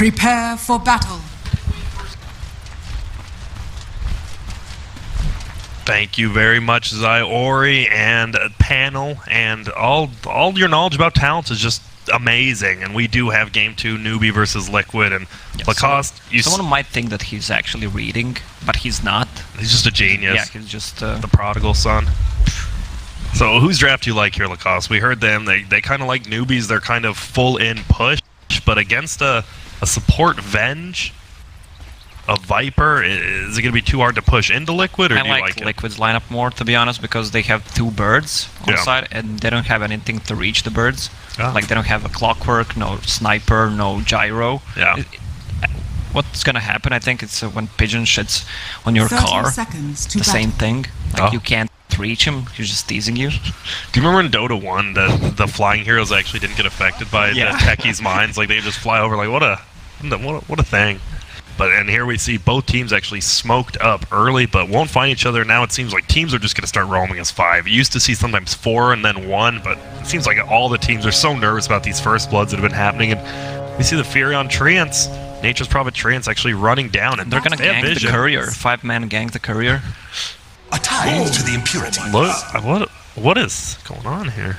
Prepare for battle. Thank you very much, Zyori and panel, and all your knowledge about talents is just amazing. And we do have game 2, Newbee versus Liquid, and yeah, Lacoste. Someone might think that he's actually reading, but he's not. He's just a genius. Yeah, he's just the prodigal son. So whose draft do you like here, Lacoste? We heard them. They kind of like newbies. They're kind of full in push, but against a support Venge. A Viper, is it going to be too hard to push into Liquid, or do you like it? Liquid's lineup more, to be honest, because they have 2 birds on the side, and they don't have anything to reach the birds. Like, they don't have a clockwork, no sniper, no gyro. Yeah. What's going to happen, I think, it's when Pigeon shits on your car, the same thing. Like, you can't reach him, he's just teasing you. Do you remember in Dota 1 that the flying heroes actually didn't get affected by the techies' mines? Like, they just fly over, like, what a thing. And here we see both teams actually smoked up early, but won't find each other. Now it seems like teams are just going to start roaming as 5. You used to see sometimes 4 and then 1, but it seems like all the teams are so nervous about these first bloods that have been happening. And we see the Furion Treants, Nature's Prophet Treants, actually running down. And they're going to gank the courier. 5-man gank the courier. A tie to the impurity. Look, what is going on here?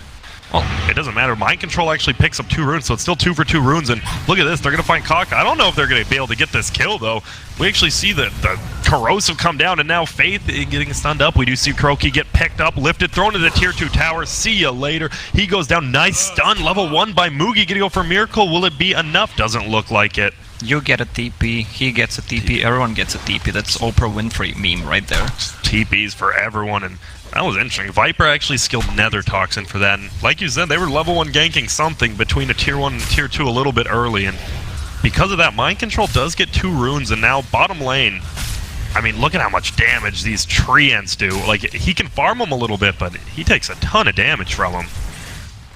Well, it doesn't matter. Mind Control actually picks up 2 runes, so it's still 2 for 2 runes. And look at this, they're going to find Kaka. I don't know if they're going to be able to get this kill, though. We actually see the Corrosive come down, and now Faith getting stunned up. We do see Kroki get picked up, lifted, thrown to the tier 2 tower. See ya later. He goes down. Nice stun. Level 1 by Mugi. Gonna go for Miracle. Will it be enough? Doesn't look like it. You get a TP, he gets a TP, everyone gets a TP. That's Oprah Winfrey meme right there. TPs for everyone, and that was interesting. Viper actually skilled Nether Toxin for that, and like you said, they were level 1 ganking something between a tier 1 and tier 2 a little bit early, and because of that, Mind Control does get 2 runes, and now bottom lane, I mean, look at how much damage these Treants do. Like, he can farm them a little bit, but he takes a ton of damage from them.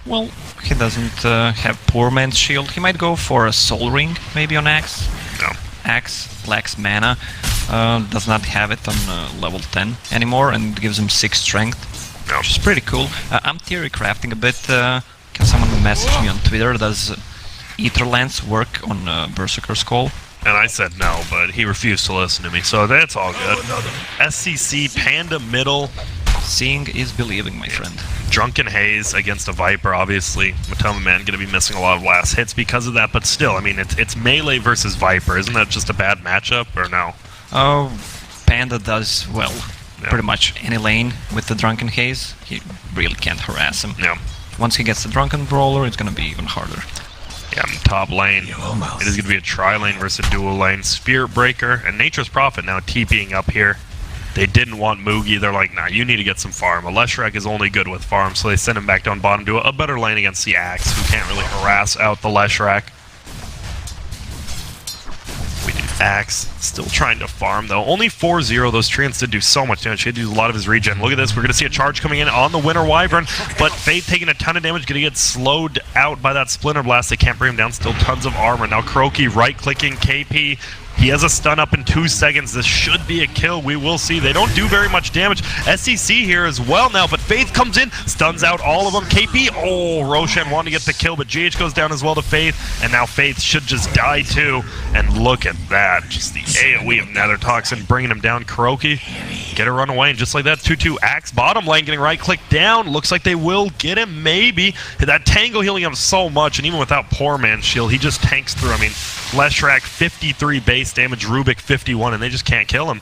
Well, he doesn't have Poor Man's Shield. He might go for a Soul Ring, maybe on Axe. No. Axe lacks mana, does not have it on level 10 anymore, and gives him 6 strength, which is pretty cool. I'm theory crafting a bit. Can someone message me on Twitter? Does Ether Lance work on Berserker's Call? And I said no, but he refused to listen to me, so that's all good. SCC, Panda middle. Seeing is believing, my friend. Drunken Haze against a Viper, obviously. Matoma Man going to be missing a lot of last hits because of that, but still, I mean, it's melee versus Viper. Isn't that just a bad matchup, or no? Oh, Panda does, well, pretty much any lane with the Drunken Haze. He really can't harass him. Yeah. Once he gets the Drunken Brawler, it's going to be even harder. Yeah, top lane. It is going to be a tri-lane versus a dual lane. Spirit Breaker and Nature's Prophet now TPing up here. They didn't want Mugi. They're like, nah, you need to get some farm. Leshrac is only good with farm, so they send him back down bottom to a better lane against the Axe, who can't really harass out the Leshrac. We do Axe, still trying to farm, though. Only 4-0. Those Treants did do so much damage. He had to use a lot of his regen. Look at this. We're going to see a charge coming in on the Winter Wyvern, but Faith taking a ton of damage, going to get slowed out by that Splinter Blast. They can't bring him down. Still tons of armor. Now Kroki right-clicking KP. He has a stun up in 2 seconds. This should be a kill. We will see. They don't do very much damage. SCC here as well now, but Faith comes in, stuns out all of them. KP, oh, Roshan wanted to get the kill, but GH goes down as well to Faith, and now Faith should just die too. And look at that. Just the AoE of Nether Toxin bringing him down. Kroki, get a run away, and just like that, 2-2 Axe bottom lane getting right-click down. Looks like they will get him, maybe. That Tango healing him so much, and even without Poor Man's Shield, he just tanks through. I mean, Leshrac 53 base damage, Rubik 51, and they just can't kill him.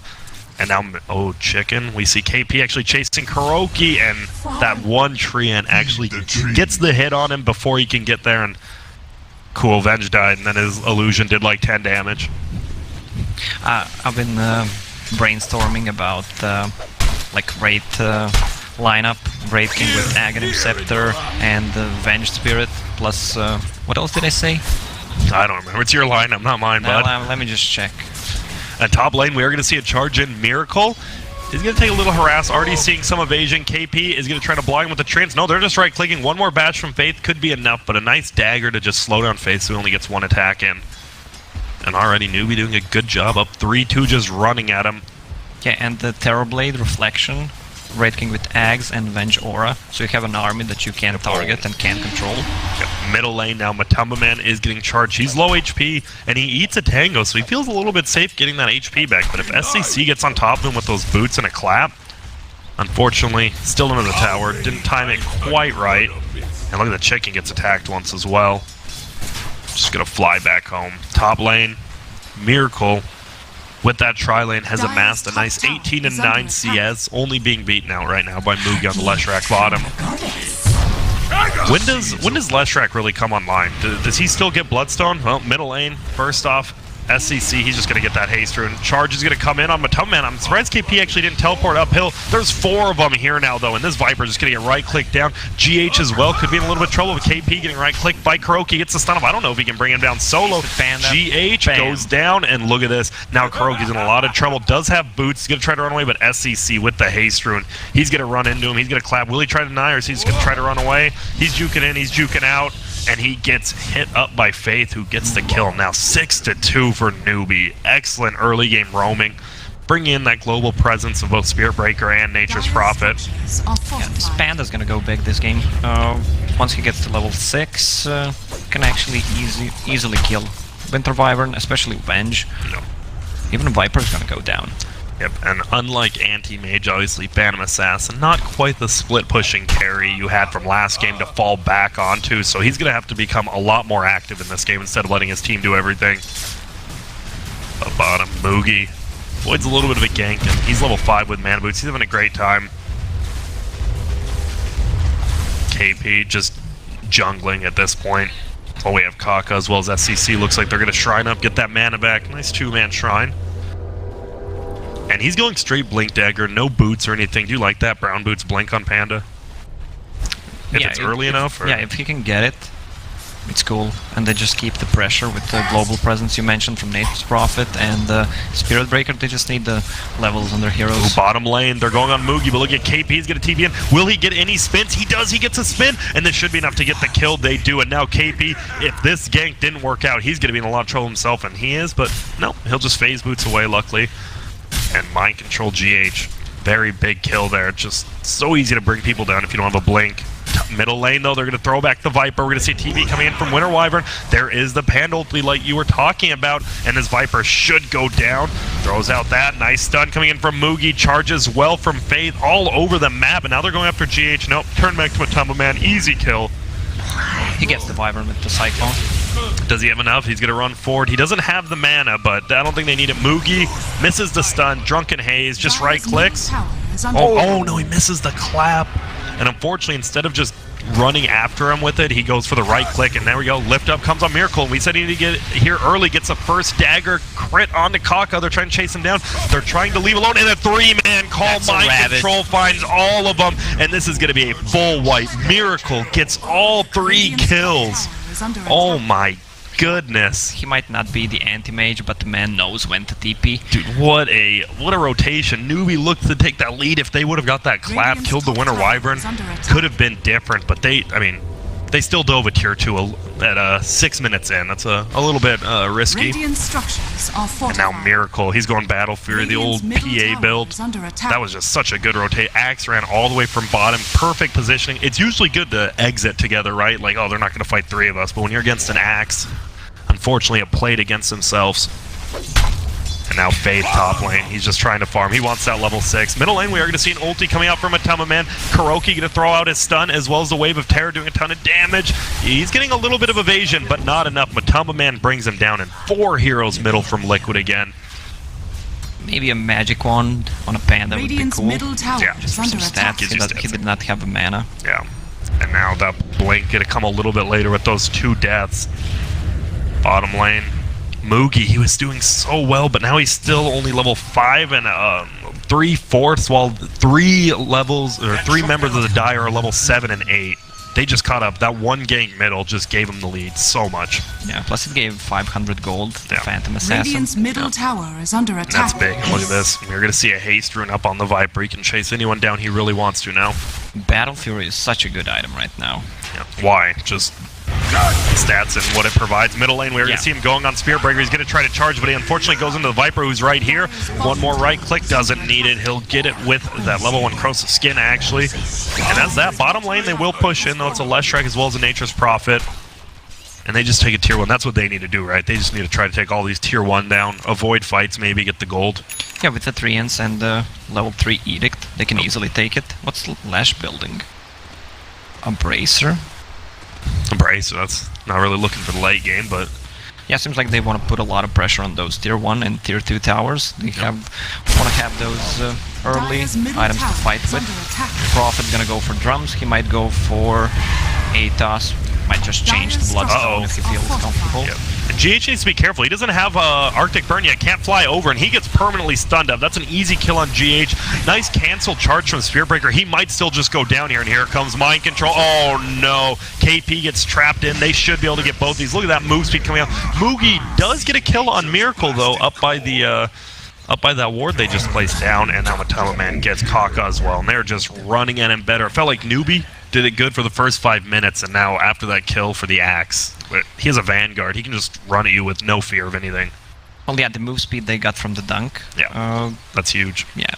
And now, oh, chicken. We see KP actually chasing Kuroki, and that one Treant actually gets the hit on him before he can get there, and cool, Venge died, and then his illusion did like 10 damage. I've been brainstorming about like Wraith lineup, Wraith King with Aghanim Scepter and Venge Spirit, plus, what else did I say? I don't remember. It's your lineup, not mine, bud. Let me just check. At top lane, we are going to see a charge in Miracle. He's going to take a little harass, already seeing some evasion. KP is going to try to block him with the Treants. No, they're just right-clicking. One more bash from Faith could be enough, but a nice dagger to just slow down Faith so he only gets 1 attack in. And already Newbee doing a good job up 3-2, just running at him. Yeah, and the Terrorblade Reflection Red King with Ags and Venge Aura, so you have an army that you can target and can control. Yep. Middle lane now, Matumba Man is getting charged. He's low HP, and he eats a tango, so he feels a little bit safe getting that HP back. But if SCC gets on top of him with those boots and a clap, unfortunately, still into the tower. Didn't time it quite right. And look at the chicken gets attacked once as well. Just gonna fly back home. Top lane, Miracle with that tri-lane has amassed a nice 18-9 CS, only being beaten out right now by Mugi on the Leshrac bottom. When does Leshrac really come online? Does he still get Bloodstone? Well, middle lane, first off, SCC, he's just going to get that haste rune. Charge is going to come in on Matumba Man. I'm surprised KP actually didn't teleport uphill. There's 4 of them here now, though, and this Viper is just going to get right-clicked down. GH as well could be in a little bit of trouble with KP getting right-clicked by Kuroki. Gets the stun up. I don't know if he can bring him down solo. GH goes down, and look at this. Now Kuroki's in a lot of trouble. Does have boots. He's going to try to run away, but SCC with the haste rune. He's going to run into him. He's going to clap. Will he try to deny, or is he just going to try to run away? He's juking in. He's juking out. And he gets hit up by Faith, who gets the kill. Now 6-2 for Newbie. Excellent early game roaming. Bringing in that global presence of both Spirit Breaker and Nature's Prophet. Yeah, this Panda's gonna go big this game. Once he gets to level 6, can actually easily kill Winter Wyvern, especially Venge. No. Even Viper's gonna go down. Yep, and unlike Anti-Mage, obviously Phantom Assassin, not quite the split-pushing carry you had from last game to fall back onto, so he's going to have to become a lot more active in this game instead of letting his team do everything. Up bottom, Mugi avoids a little bit of a gank, and he's level 5 with Mana Boots. He's having a great time. KP just jungling at this point. Oh, we have Kaka as well as SCC. Looks like they're going to shrine up, get that mana back. Nice 2-man shrine. And he's going straight Blink Dagger, no boots or anything. Do you like that? Brown boots blink on Panda? If it's early enough? Or? Yeah, if he can get it, it's cool. And they just keep the pressure with the global presence you mentioned from Nature's Prophet and Spirit Breaker. They just need the levels on their heroes. Ooh, bottom lane, they're going on Mugi, but look at KP. He's going to TP in. Will he get any spins? He does. He gets a spin, and this should be enough to get the kill. They do, and now KP, if this gank didn't work out, he's going to be in a lot of trouble himself, and he is, but no, he'll just phase boots away, luckily. And Mind Control GH. Very big kill there. Just so easy to bring people down if you don't have a blink. Middle lane, though, they're going to throw back the Viper. We're going to see TV coming in from Winter Wyvern. There is the Panda ulti like you were talking about, and this Viper should go down. Throws out that. Nice stun coming in from Mugi. Charges well from Faith all over the map, and now they're going after GH. Nope, turn back to Matumba Man. Easy kill. He gets the Wyvern with the Cyclone. Does he have enough? He's going to run forward. He doesn't have the mana, but I don't think they need it. Mugi misses the stun. Drunken Haze just right-clicks. Oh, no, he misses the clap. And unfortunately, instead of just running after him with it, he goes for the right-click, and there we go. Lift up comes on Miracle. We said he needed to get here early. Gets a first dagger crit onto Kaka. They're trying to chase him down. They're trying to leave alone, and a 3-man call. Mind Control finds all of them, and this is going to be a full wipe. Miracle gets all 3 kills. Oh my goodness. He might not be the anti-mage, but the man knows when to TP. Dude, what a rotation. Newbie looked to take that lead. If they would have got that clap, killed the Winter Wyvern, could have been different, but they still dove a tier 2 at 6 minutes in. That's a little bit risky. And now Miracle, he's going Battle Fury, the old PA build. That was just such a good rotate. Axe ran all the way from bottom, perfect positioning. It's usually good to exit together, right? Like, oh, they're not going to fight 3 of us, but when you're against an Axe, unfortunately it played against themselves. And now Faith top lane. He's just trying to farm. He wants that level 6. Middle lane, we are going to see an ulti coming out from Matumba Man. Kuroki going to throw out his stun as well as the Wave of Terror doing a ton of damage. He's getting a little bit of evasion, but not enough. Matumba Man brings him down, and 4 heroes middle from Liquid again. Maybe a magic wand on a Panda would be cool. Yeah, just for some stats. He did not have a mana. Yeah. And now that blink going to come a little bit later with those 2 deaths. Bottom lane. Mugi, he was doing so well, but now he's still only level 5 and 3/4, while 3 members of the Die are level 7 and 8. They just caught up. That one gank middle just gave him the lead so much. Yeah, plus it gave 500 gold to the Phantom Assassin. Radiant's middle tower is under attack. That's big. Look at this. We're going to see a haste rune up on the Viper. He can chase anyone down he really wants to now. Battle Fury is such a good item right now. Yeah. Why? Just stats and what it provides. Middle lane, we're going to see him going on Spirit Breaker. He's going to try to charge, but he unfortunately goes into the Viper, who's right here. One more right click, doesn't need it. He'll get it with that level 1 Croatia skin, actually. And that's that. Bottom lane, they will push in, though it's a less strike as well as a Nature's Prophet. And they just take a tier 1. That's what they need to do, right? They just need to try to take all these tier 1 down, avoid fights, maybe get the gold. Yeah, with the 3-ins and the level 3 Edict, they can easily take it. What's Lash building? A Bracer? A Bracer, that's not really looking for the late game, but... Yeah, seems like they want to put a lot of pressure on those tier 1 and tier 2 towers. They want to have those early items to fight with. Prophet gonna go for drums, he might go for Atos. Might just change the Bloodstone if he feels comfortable. Yep. And GH needs to be careful. He doesn't have Arctic Burn yet, can't fly over, and he gets permanently stunned up. That's an easy kill on GH. Nice cancel charge from Spirit Breaker. He might still just go down here, and here comes Mind Control. Oh no, KP gets trapped in. They should be able to get both these. Look at that move speed coming out. Moogie does get a kill on Miracle, though, up by that ward they just placed down, and now Metallic Man gets Kaka as well, and they're just running at him better. It felt like Newbee did it good for the first 5 minutes, and now after that kill for the Axe, he has a Vanguard. He can just run at you with no fear of anything. Well, yeah, the move speed they got from the dunk. Yeah, that's huge. Yeah,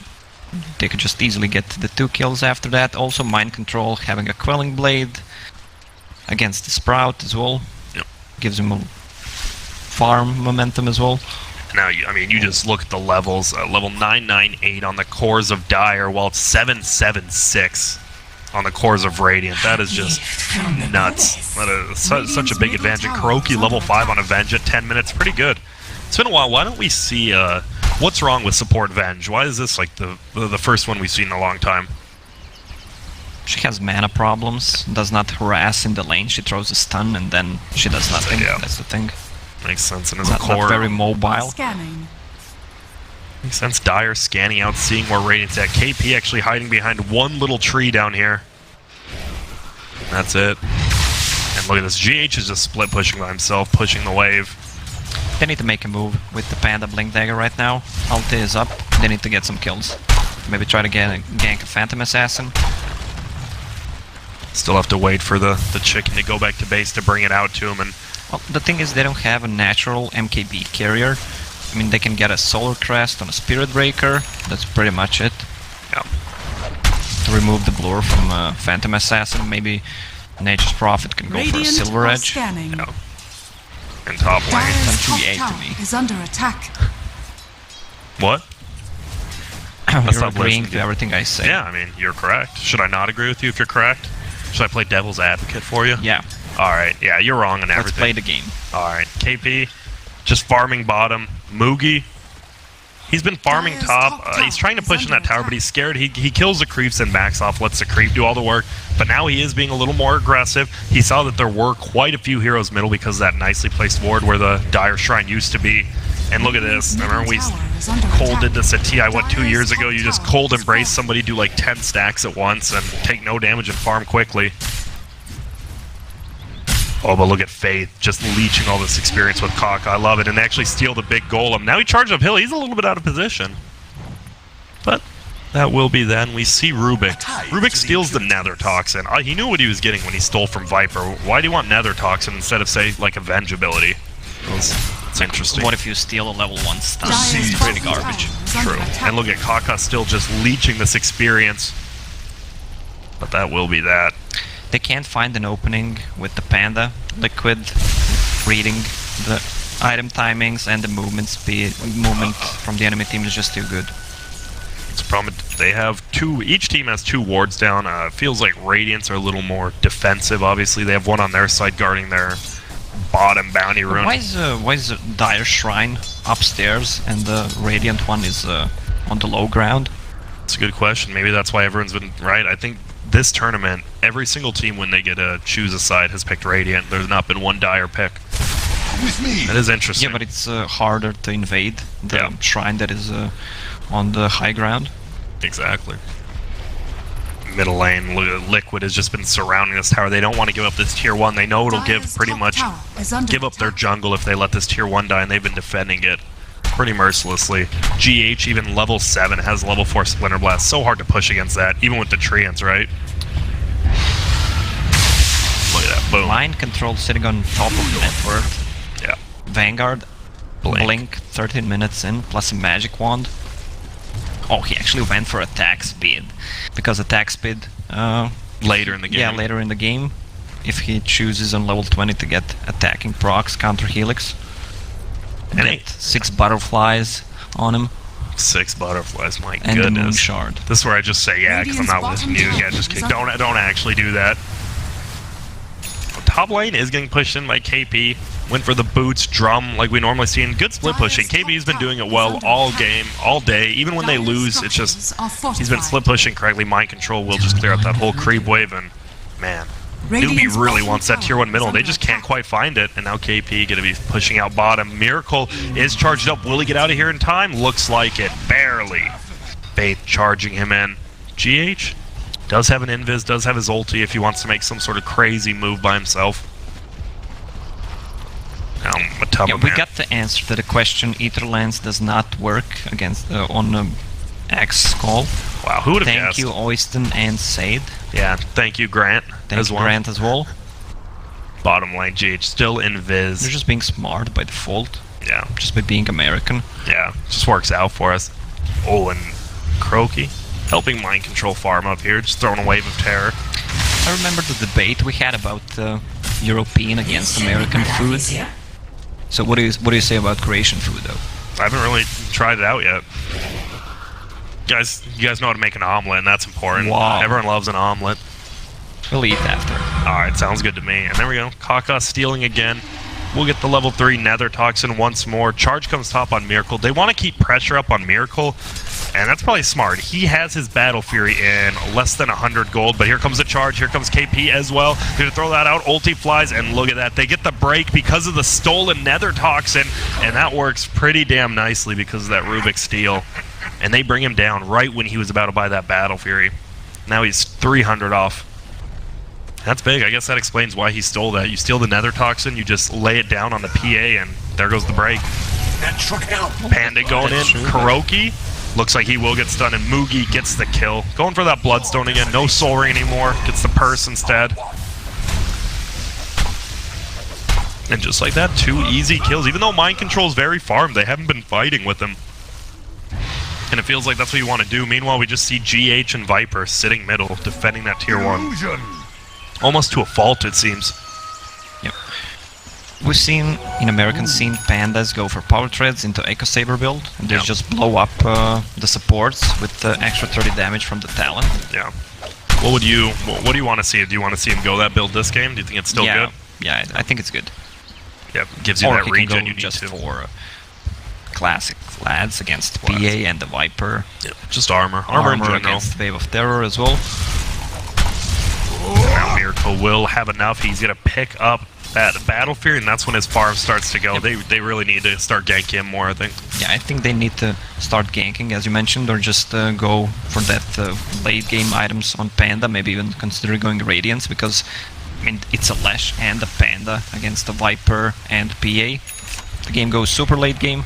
they could just easily get the 2 kills after that. Also, Mind Control having a Quelling Blade against the Sprout as well. Yep. Gives him a farm momentum as well. Now, I mean, you just look at the levels. Level 998 on the cores of Dire, while it's 776 on the cores of Radiant. That is just nuts. That is such a big advantage. And Kuroki level 5 on Avenge at 10 minutes. Pretty good. It's been a while. Why don't we see what's wrong with support Venge? Why is this like the first one we've seen in a long time? She has mana problems, does not harass in the lane. She throws a stun and then she does nothing. Yeah. That's the thing. Makes sense. And as not, a core, not very mobile. Scanning. Makes sense. Dire scanning out, seeing where Radiant's at. KP actually hiding behind one little tree down here. That's it. And look at this. GH is just split pushing by himself, pushing the wave. They need to make a move with the Panda Blink Dagger right now. Ulti is up. They need to get some kills. Maybe try to gank a Phantom Assassin. Still have to wait for the chicken to go back to base to bring it out to him. And well, the thing is, they don't have a natural MKB carrier. I mean, they can get a Solar Crest on a Spirit Breaker. That's pretty much it. Yeah. To remove the blur from Phantom Assassin, maybe Nature's Prophet can go for a Silver Edge. Yeah. And top lane. Dire's top 2v8 tower to me. is under attack. What? You're agreeing to everything I say. Yeah, I mean, you're correct. Should I not agree with you if you're correct? Should I play devil's advocate for you? Yeah. Alright, yeah, you're wrong on everything. Let's play the game. Alright, KP, just farming bottom. Moogie, he's been farming Dire's top. He's trying to push in that tower, but he's scared. He kills the creeps and backs off, lets the creep do all the work. But now he is being a little more aggressive. He saw that there were quite a few heroes middle because of that nicely placed ward where the Dire Shrine used to be. And look at this. I remember we cold did this at TI, 2 years ago? You just cold embrace somebody, do like 10 stacks at once, and take no damage and farm quickly. Oh, but look at Faith, just leeching all this experience with Kaka. I love it. And they actually steal the big golem. Now he charged uphill. He's a little bit out of position. But that will be then. We see Rubik. Rubik steals the Nether Toxin. He knew what he was getting when he stole from Viper. Why do you want Nether Toxin instead of, say, like Avenge ability? It's interesting. What if you steal a level 1 stun? Dire's It's pretty top garbage. tower is under True. attack. And look at Kaka still just leeching this experience. But that will be that. They can't find an opening with the Panda Liquid, reading the item timings and the movement speed. Movement from the enemy team is just too good. It's a problem. They have each team has 2 wards down. Feels like Radiants are a little more defensive. Obviously, they have one on their side guarding their bottom bounty rune. Why is the Dire Shrine upstairs and the Radiant one is on the low ground? It's a good question. Maybe that's why everyone's been right. I think this tournament, every single team when they get to choose a side has picked Radiant. There's not been one Dire pick. With me. That is interesting. Yeah, but it's harder to invade the shrine that is on the high ground. Exactly. Middle lane, Liquid has just been surrounding this tower. They don't want to give up this tier 1. They know it'll give pretty much give up their jungle if they let this tier 1 die, and they've been defending it pretty mercilessly. GH, even level 7, has level 4 Splinter Blast. So hard to push against that, even with the treants, right? Look at that. Boom. Mind control sitting on top of the network. Yeah. Vanguard, blink 13 minutes in, plus a magic wand. Oh, he actually went for attack speed, because attack speed... later in the game. Yeah, later in the game, if he chooses on level 20 to get attacking procs, counter helix. And Get 6 butterflies on him. 6 butterflies, my And goodness. the moon shard. This is where I just say yeah, because I'm not listening to you again. Just don't actually do that. Top lane is getting pushed in by KP. Went for the boots, drum, like we normally see in good split pushing. KP's been doing it well all game, all day. Even when they lose, it's just he's been split pushing correctly. Mind control will just clear up that whole creep wave, and man, Newbee really wants that tier 1 middle. They just can't quite find it, and now KP gonna be pushing out bottom. Miracle is charged up. Will he get out of here in time? Looks like it. Barely. Faith charging him in. GH does have an invis, does have his ulti if he wants to make some sort of crazy move by himself. Yeah, we got the answer to the question. Ether Lance does not work against on Axe Skull. Wow, who would have guessed? Thank you, Oyston and Sade. Yeah, thank you, Grant. Thank you, Grant, as well. Bottom lane, GH still invis. They're just being smart by default. Yeah. Just by being American. Yeah, just works out for us. Oh, and Croaky helping mind control farm up here, just throwing a wave of terror. I remember the debate we had about European against American food. So what do you say about Croatian food, though? I haven't really tried it out yet. You guys know how to make an omelet, and that's important. Wow. Everyone loves an omelet. We'll eat after. Alright, sounds good to me. And there we go. Kaka stealing again. We'll get the level 3 Nether Toxin once more. Charge comes top on Miracle. They want to keep pressure up on Miracle, and that's probably smart. He has his Battle Fury in less than 100 gold, but here comes the charge. Here comes KP as well. Gonna throw that out. Ulti flies, and look at that. They get the break because of the stolen Nether Toxin, and that works pretty damn nicely because of that Rubik Steel. And they bring him down right when he was about to buy that Battle Fury. Now he's 300 off. That's big. I guess that explains why he stole that. You steal the Nether Toxin, you just lay it down on the PA, and there goes the break. Panda going in. Kuroki looks like he will get stunned, and Mugi gets the kill. Going for that Bloodstone again. No Soul Ring anymore. Gets the purse instead. And just like that, 2 easy kills. Even though Mind Control is very farmed, they haven't been fighting with him. And it feels like that's what you want to do. Meanwhile, we just see GH and Viper sitting middle, defending that tier 1. Almost to a fault, it seems. Yep. We've seen in American scene pandas go for power treads into Echo Saber build, and they just blow up the supports with extra 30 damage from the talent. Yeah. What do you want to see? Do you want to see him go that build this game? Do you think it's still good? Yeah, I think it's good. Yeah, gives you that regen you need just to. For classic lads against PA and the Viper. Yeah, just armor. Armor in general. Against Wave of Terror as well. Now Miracle will have enough. He's going to pick up that Battle Fury, and that's when his farm starts to go. Yep. They really need to start ganking him more, I think. Yeah, I think they need to start ganking, as you mentioned, or just go for that late game items on Panda, maybe even consider going Radiance, because I mean, it's a Lash and a Panda against the Viper and PA. If the game goes super late game,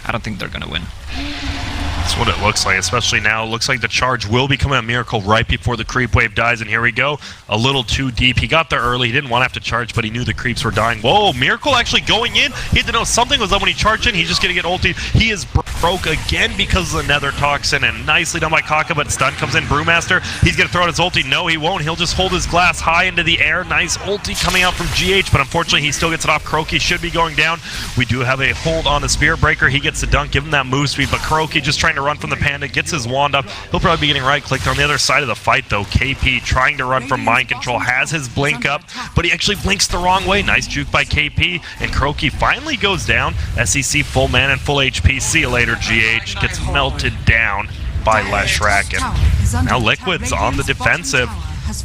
I don't think they're gonna win. That's what it looks like, especially now. It looks like the charge will be coming at Miracle right before the creep wave dies, and here we go. A little too deep. He got there early. He didn't want to have to charge, but he knew the creeps were dying. Whoa, Miracle actually going in. He had to know something was up when he charged in. He's just going to get ulti. He is broke again because of the Nether Toxin, and nicely done by Kaka, but stun comes in. Brewmaster, he's going to throw out his ulti. No, he won't. He'll just hold his glass high into the air. Nice ulti coming out from GH, but unfortunately he still gets it off. Kuroki should be going down. We do have a hold on the Spirit Breaker. He gets the dunk, give him that move speed, but Kuroki just trying to run from the Panda, gets his wand up. He'll probably be getting right-clicked on the other side of the fight, though. KP trying to run from Mind Control, has his blink up, but he actually blinks the wrong way. Nice juke by KP, and Kuroki finally goes down. SEC full mana and full HP. See you later, GH. Gets melted down by Leshrac, and now Liquid's on the defensive.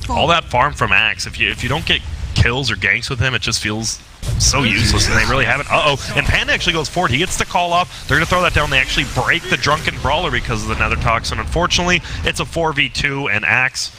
All that farm from Axe. If you don't get kills or ganks with him, it just feels So useless, and they really haven't. And Panda actually goes forward. He gets the call off. They're going to throw that down. They actually break the Drunken Brawler because of the Nether Toxin. Unfortunately, it's a 4v2, and Axe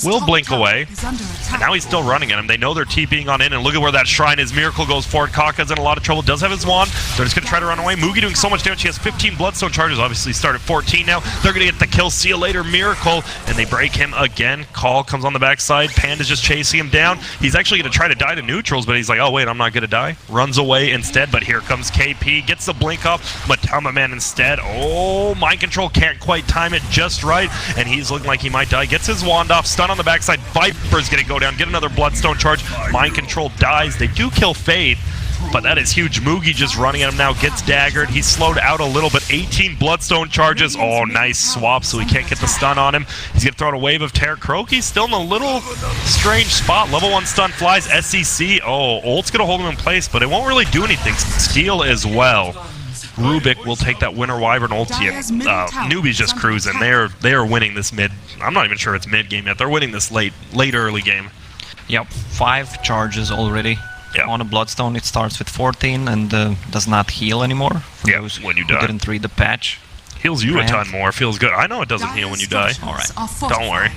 will blink away. And now he's still running at him. They know they're TPing on in, and look at where that shrine is. Miracle goes forward. Kaka's in a lot of trouble. Does have his wand. They're just going to try to run away. Mugi doing so much damage. He has 15 Bloodstone charges. Obviously, start at 14 now. They're going to get the kill. See you later, Miracle. And they break him again. Call comes on the backside. Panda's just chasing him down. He's actually going to try to die to neutrals, but he's like, oh, wait, I'm not going to die. Runs away instead, but here comes KP. Gets the blink off. Matama Man instead. Oh, Mind Control can't quite time it just right, and he's looking like he might die. Gets his wand off. Stun on the backside. Viper's going to go down. Get another Bloodstone charge. Mind Control dies. They do kill Fade, but that is huge. Mugi just running at him now. Gets daggered. He's slowed out a little bit. 18 Bloodstone charges. Oh, nice swap, so he can't get the stun on him. He's going to throw out a wave of terror. Croaki's still in a little strange spot. Level 1 stun flies. SEC. Oh, ult's going to hold him in place, but it won't really do anything. Steal as well. Rubik will take that Winter Wyvern ulti, and Newbee's just cruising. They are winning this mid. I'm not even sure it's mid game yet. They're winning this late early game. Yep, 5 charges already. Yep. On a Bloodstone, it starts with 14 and does not heal anymore. For those when you who die. Didn't read the patch. Heals you a ton more. Feels good. I know it doesn't heal when you die. All right. Don't worry.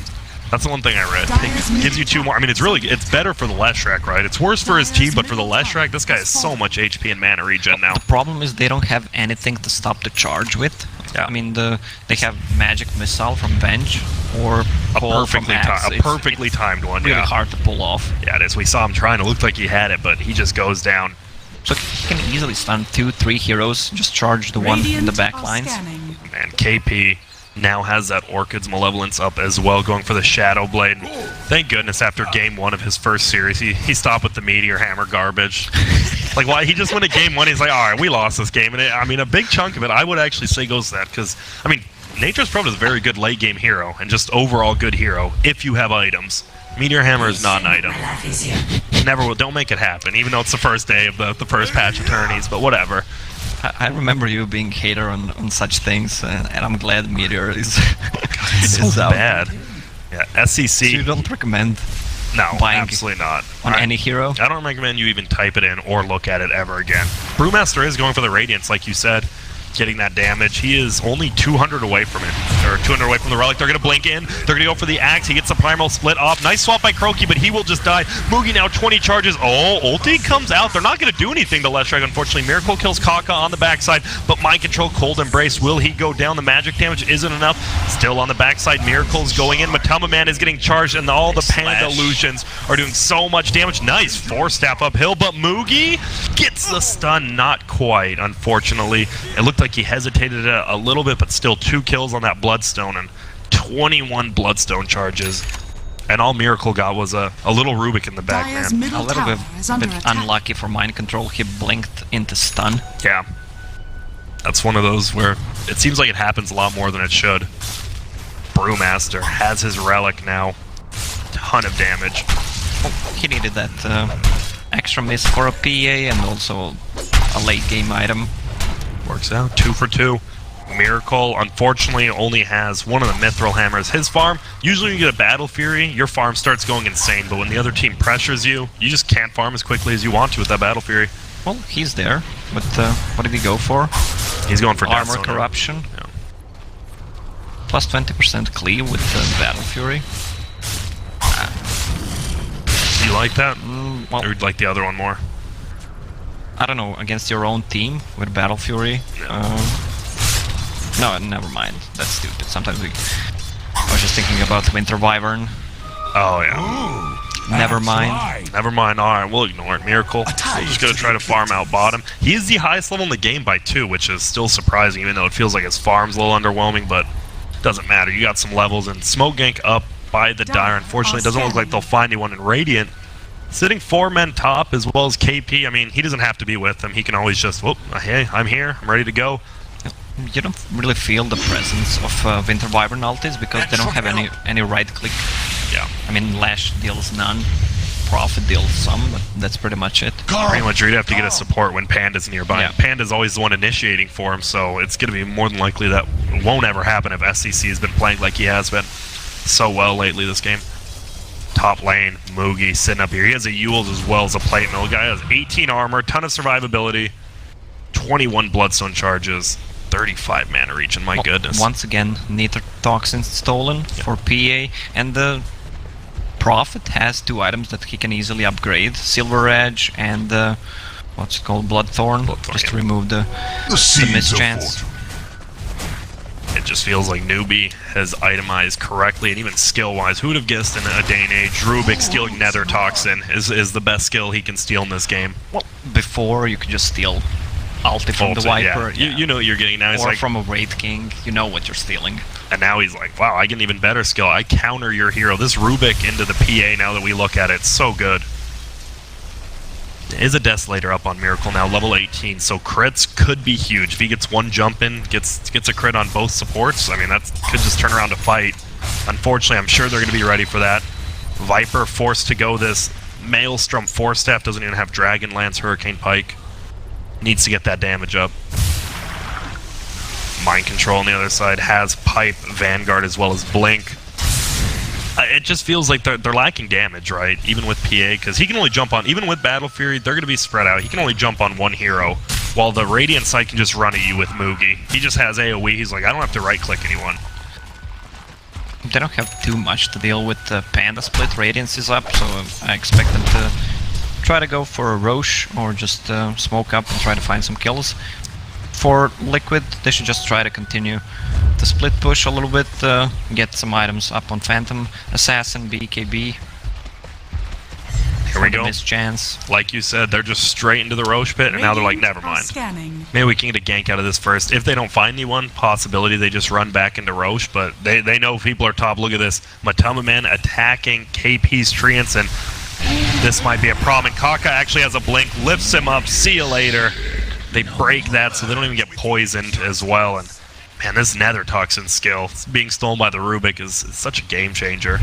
That's the one thing I read. It gives you 2 more. I mean, it's better for the Leshrac, right? It's worse for his team, but for the Leshrac, this guy has so much HP and mana regen now. The problem is they don't have anything to stop the charge with. Yeah. I mean, they have Magic Missile from Venge or a perfectly timed one. Really hard to pull off. Yeah, it is. We saw him trying. It looked like he had it, but he just goes down. So he can easily stun 2-3 heroes. Just charge the one in the back lines. And KP now has that Orchid's Malevolence up as well, going for the Shadow Blade. Thank goodness after game 1 of his first series, he stopped with the Meteor Hammer garbage. Like, why? He just went to game 1, he's like, alright, we lost this game. And I mean, a big chunk of it, I would actually say goes to that, because, I mean, Nature's Probe is a very good late game hero, and just overall good hero, if you have items. Meteor Hammer is not an item. Never will. Don't make it happen, even though it's the first day of the first patch of tourneys, but whatever. I remember you being a hater on such things, and I'm glad Meteor is so bad. Yeah, SEC. So you don't recommend buying absolutely not. On any hero? I don't recommend you even type it in or look at it ever again. Brewmaster is going for the Radiance, like you said, getting that damage. He is only 200 away from it, or 200 away from the Relic. They're going to blink in. They're going to go for the Axe. He gets the Primal split off. Nice swap by Croaky, but he will just die. Mugi now 20 charges. Oh, ulti comes out. They're not going to do anything to Leshrac, unfortunately. Miracle kills Kaka on the backside, but Mind Control, Cold Embrace. Will he go down? The magic damage isn't enough. Still on the backside, Miracle's going in. Matama Man is getting charged, and all the Panda illusions are doing so much damage. Nice 4-step uphill, but Mugi gets the stun. Not quite, unfortunately. It looked like he hesitated a little bit, but still 2 kills on that Bloodstone and 21 Bloodstone charges. And all Miracle got was a little Rubik in the back, man. A little bit unlucky for Mind Control. He blinked into stun. Yeah. That's one of those where it seems like it happens a lot more than it should. Brewmaster has his Relic now. Ton of damage. Oh, he needed that extra miss for a PA and also a late game item. Works out. 2 for 2. Miracle, unfortunately, only has one of the Mithril Hammers. His farm, usually when you get a Battle Fury, your farm starts going insane, but when the other team pressures you, you just can't farm as quickly as you want to with that Battle Fury. Well, he's there, but what did he go for? He's going for Armor Corruption. Yeah. Plus 20% cleave with Battle Fury. Do you like that? Well, or would you like the other one more? I don't know, against your own team with Battle Fury. Yeah. No, never mind. That's stupid. Sometimes I was just thinking about Winter Wyvern. Oh, yeah. Never mind. Never mind. Alright, we'll ignore it. Miracle. We're just going to try to farm out bottom. He's the highest level in the game by 2, which is still surprising, even though it feels like his farm's a little underwhelming, but doesn't matter. You got some levels, and Smoke Gank up by the Dire. Unfortunately, it doesn't look like they'll find anyone in Radiant. Sitting 4 men top, as well as KP. I mean, he doesn't have to be with them. He can always just, whoop, hey, I'm here. I'm ready to go. You don't really feel the presence of Winter Wyvern ultis because they don't have any right click. Yeah. I mean, Lash deals none, Prophet deals some, but that's pretty much it. Pretty much, you'd have to get a support when Panda's nearby. Yeah. Panda's always the one initiating for him, so it's going to be more than likely that won't ever happen if SCC has been playing like he has been so well lately this game. Top lane, Moogie sitting up here. He has a Yules as well as a plate mill. Guy has 18 armor, ton of survivability, 21 bloodstone charges, 35 mana regen. My goodness. Once again, Nether Toxin stolen for PA, and the Prophet has 2 items that he can easily upgrade: Silver Edge and what's it called, Bloodthorn, just to remove the mischance. It just feels like Newbie has itemized correctly, and even skill-wise, who would have guessed in a day and age Rubik stealing Nether Toxin is the best skill he can steal in this game. Well, before you could just steal ulti from the Viper. Yeah. You know what you're getting now. He's or like, from a Wraith King, you know what you're stealing. And now he's like, wow, I get an even better skill. I counter your hero. This Rubik into the PA, now that we look at it, so good. Is a Desolator up on Miracle now, level 18, so crits could be huge. If he gets one jump in, gets a crit on both supports, I mean, that could just turn around a fight. Unfortunately, I'm sure they're going to be ready for that. Viper forced to go this Maelstrom Force Staff, doesn't even have Dragon Lance, Hurricane Pike. Needs to get that damage up. Mind Control on the other side, has Pipe, Vanguard, as well as Blink. It just feels like they're lacking damage, right? Even with PA, because he can only jump on, even with Battle Fury, they're going to be spread out. He can only jump on one hero, while the Radiant side can just run at you with Moogie. He just has AoE. He's like, I don't have to right-click anyone. They don't have too much to deal with the Panda split. Radiance is up, so I expect them to try to go for a Roche or just smoke up and try to find some kills. For Liquid, they should just try to continue the split push a little bit, get some items up on Phantom, Assassin, BKB. Here we go. Mischance. Like you said, they're just straight into the Roche pit, and now they're like, never mind. Maybe we can get a gank out of this first. If they don't find anyone, possibility they just run back into Roche, but they know people are top. Look at this. Matama Man attacking KP's Treants, and this might be a problem. And Kaka actually has a blink, lifts him up, see you later. They break that, so they don't even get poisoned as well. And man, this Nether Toxin skill being stolen by the Rubik is such a game changer.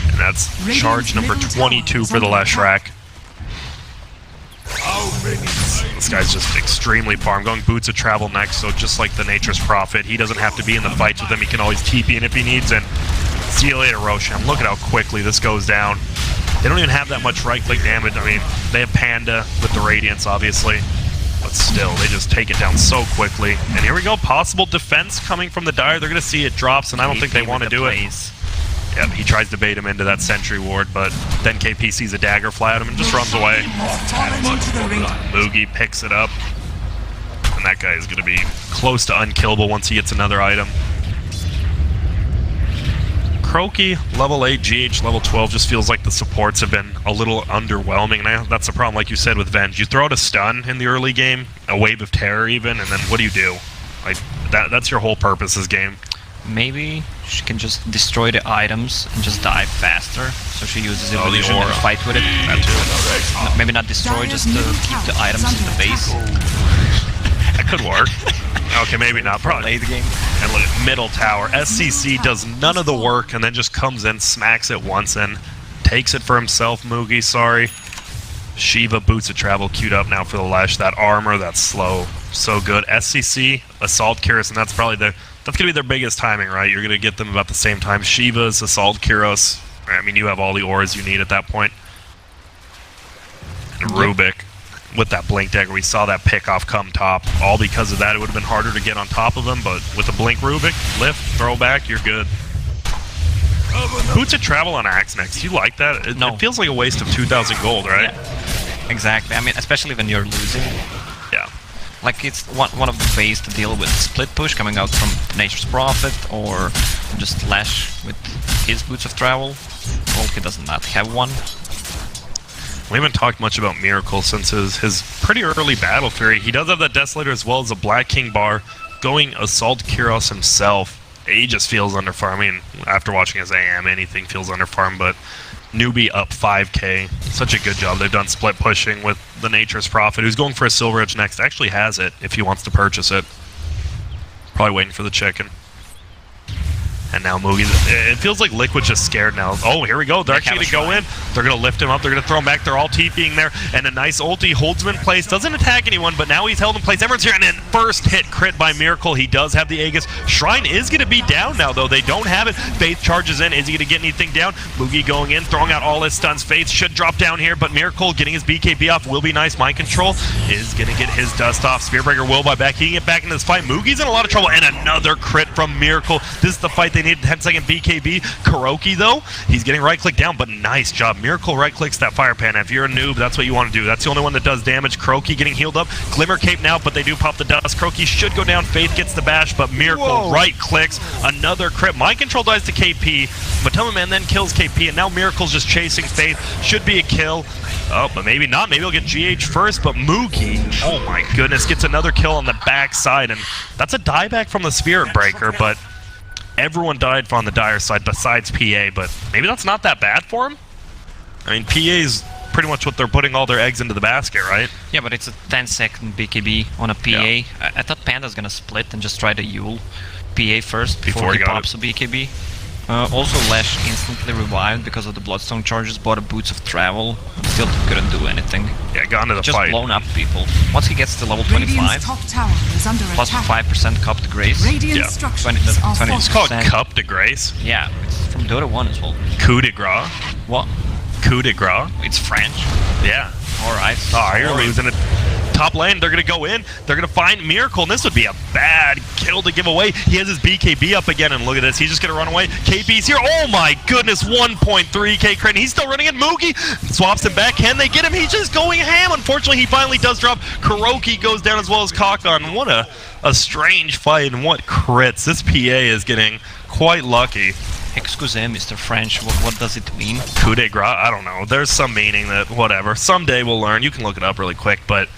And that's charge number 22 for the Leshrac. This guy's just extremely farm. Going Boots of Travel next, so just like the Nature's Prophet, he doesn't have to be in the fights with him. He can always TP in if he needs, and see you later, Roshan. Look at how quickly this goes down. They don't even have that much right-click damage. I mean, they have Panda with the Radiance, obviously. But still, they just take it down so quickly. And here we go, possible defense coming from the Dire. They're going to see it drops, and I don't think they want to do it. Yep, he tries to bait him into that Sentry Ward, but then KP sees a dagger fly at him and just runs away. Moogie picks it up, and that guy is going to be close to unkillable once he gets another item. Croaky, level 8, GH level 12, just feels like the supports have been a little underwhelming. And that's the problem, like you said, with Venge. You throw out a stun in the early game, a wave of terror even, and then what do? Like that's your whole purpose this game. Maybe she can just destroy the items and just die faster, so she uses illusion and fight with it. That too. Maybe not destroy, just to keep the items in the base. That could work. Okay, maybe not. Probably. Late game. And look at middle tower. SCC does none of the work and then just comes in, smacks it once, and takes it for himself. Moogie, sorry. Shiva, Boots of Travel queued up now for the Lesh. That armor, that's slow. So good. SCC, Assault Kyros, and that's probably that's going to be their biggest timing, right? You're going to get them about the same time. Shiva's, Assault Kyros. I mean, you have all the auras you need at that point. And Rubik. With that Blink Dagger, we saw that pick-off come top. All because of that, it would have been harder to get on top of him, but with a Blink Rubik, lift, throw back, you're good. Boots of Travel on Axe next. You like that? It feels like a waste of 2,000 gold, right? Yeah. Exactly. I mean, especially when you're losing. Yeah. Like, it's one of the ways to deal with split push coming out from Nature's Prophet, or just Lash with his Boots of Travel. Volky does not have one. We haven't talked much about Miracle since his pretty early Battle Fury. He does have that Desolator as well as a Black King bar. Going Assault Kyros himself, he just feels underfarmed. I mean, after watching his AM, anything feels underfarmed, but Newbie up 5k. Such a good job. They've done split pushing with the Nature's Prophet, who's going for a Silver Edge next. Actually has it if he wants to purchase it. Probably waiting for the chicken. And now Moogie, it feels like Liquid's just scared now. Oh, here we go. They're actually going to go in. They're going to lift him up. They're going to throw him back. They're all TPing there. And a nice ulti holds him in place. Doesn't attack anyone, but now he's held in place. Everyone's here. And then first hit crit by Miracle. He does have the Aegis. Shrine is going to be down now, though. They don't have it. Faith charges in. Is he going to get anything down? Moogie going in, throwing out all his stuns. Faith should drop down here, but Miracle getting his BKB off will be nice. Mind Control is going to get his dust off. Spearbreaker will buy back. He can get back into this fight. Moogie's in a lot of trouble. And another crit from Miracle. This is the fight they need. 10-second BKB. Kuroki, though, he's getting right-click down, but nice job. Miracle right-clicks that fire pan. If you're a noob, that's what you want to do. That's the only one that does damage. Kuroki getting healed up. Glimmer Cape now, but they do pop the dust. Kuroki should go down. Faith gets the bash, but Miracle right-clicks. Another crit. Mind Control dies to KP. Matoma Man then kills KP, and now Miracle's just chasing Faith. Should be a kill. Oh, but maybe not. Maybe he'll get GH first, but Moogie, oh my goodness, gets another kill on the backside, and that's a dieback from the Spirit Breaker, but everyone died on the Dire side besides PA, but maybe that's not that bad for him? I mean, PA is pretty much what they're putting all their eggs into the basket, right? Yeah, but it's a 10-second BKB on a PA. Yeah. I thought Panda's gonna split and just try to Yule PA first before he pops a BKB. Also, Lash instantly revived because of the Bloodstone charges, bought a Boots of Travel, still couldn't do anything. Yeah, got into the just fight. Blown up people. Once he gets to level 25, top tower is under plus attack. 5% Cup to Grace. Radiant structures are 20%. It's called Cup de Grace. Yeah, it's from Dota 1 as well. Coup de grace. What? Coup de grace. It's French. Yeah. Alright. Oh, you're losing it. Top lane, they're going to go in, they're going to find Miracle, and this would be a bad kill to give away. He has his BKB up again, and look at this, he's just going to run away. KP's here, oh my goodness, 1.3k credit, he's still running in. Moogie swaps him back, can they get him? He's just going ham. Unfortunately, he finally does drop. Kuroki goes down as well as Kakon. What a strange fight, and what crits. This PA is getting quite lucky. Excuse me, Mr. French, what does it mean? Coup de grace? I don't know. There's some meaning that, whatever. Someday we'll learn. You can look it up really quick, but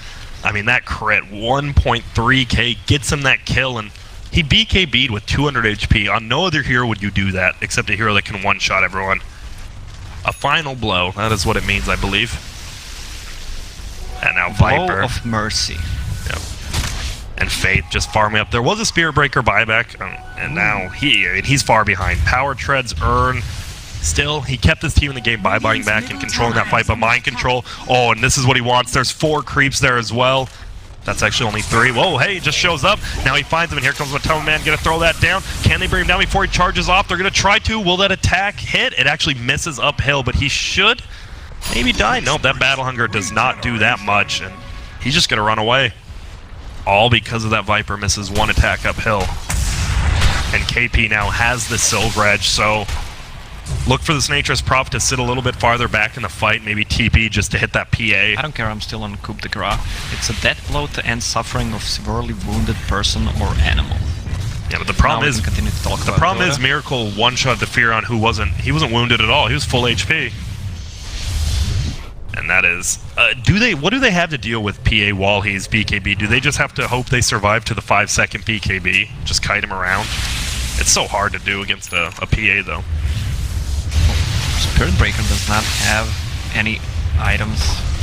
I mean, that crit, 1.3k, gets him that kill, and he BKB'd with 200 HP. On no other hero would you do that, except a hero that can one-shot everyone. A final blow, that is what it means, I believe. And now Viper. Blow of mercy. Yep. And Faith just farming up. There was a Spirit Breaker buyback, and now he's far behind. Power Treads, Earn. Still, he kept his team in the game by buying back and controlling that fight, but Mind Control, oh, and this is what he wants. There's 4 creeps there as well. That's actually only 3. Whoa, hey, he just shows up. Now he finds him, and here comes Matoma Man, gonna throw that down. Can they bring him down before he charges off? They're gonna try to. Will that attack hit? It actually misses uphill, but he should maybe die. Nope, that Battle Hunger does not do that much, and he's just gonna run away. All because of that Viper misses 1 attack uphill. And KP now has the Silver Edge, so look for this Nature's Prop to sit a little bit farther back in the fight, maybe TP just to hit that PA. I don't care, I'm still on Coup de Grace. It's a death blow to end suffering of severely wounded person or animal. Yeah, but the problem is Miracle one-shot the Fearon who wasn't wounded at all. He was full HP. And that is, what do they have to deal with PA while he's BKB? Do they just have to hope they survive to the 5-second BKB? Just kite him around? It's so hard to do against a PA though. Spirit Breaker does not have any items.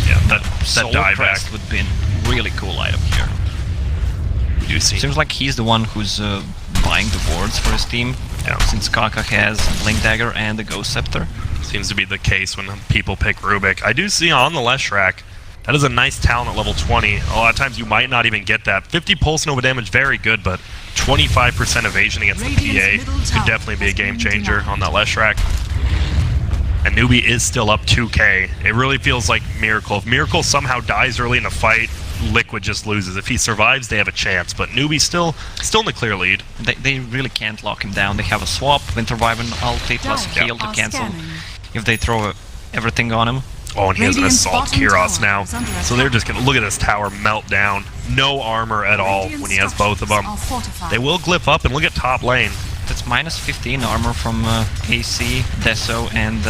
Yeah, that dieback would be a really cool item here. You see. Seems like he's the one who's buying the wards for his team. Yeah. Since Kaka has Blink Dagger and the Ghost Scepter. Seems to be the case when people pick Rubik. I do see on the left rack, that is a nice talent at level 20. A lot of times you might not even get that. 50 pulse Nova damage, very good, but 25% evasion against the PA could definitely be a game changer on that left rack. And Newbee is still up 2k. It really feels like Miracle. If Miracle somehow dies early in the fight, Liquid just loses. If he survives, they have a chance. But Newbee's still in the clear lead. They really can't lock him down. They have a swap, Winter Wyvern ulti plus heal to cancel if they throw everything on him. Oh, and he has an Assault Kyros now. So they're just going to look at this tower melt down. No armor at all when he has both of them. They will glyph up and look at top lane. That's minus 15 armor from AC, Deso, and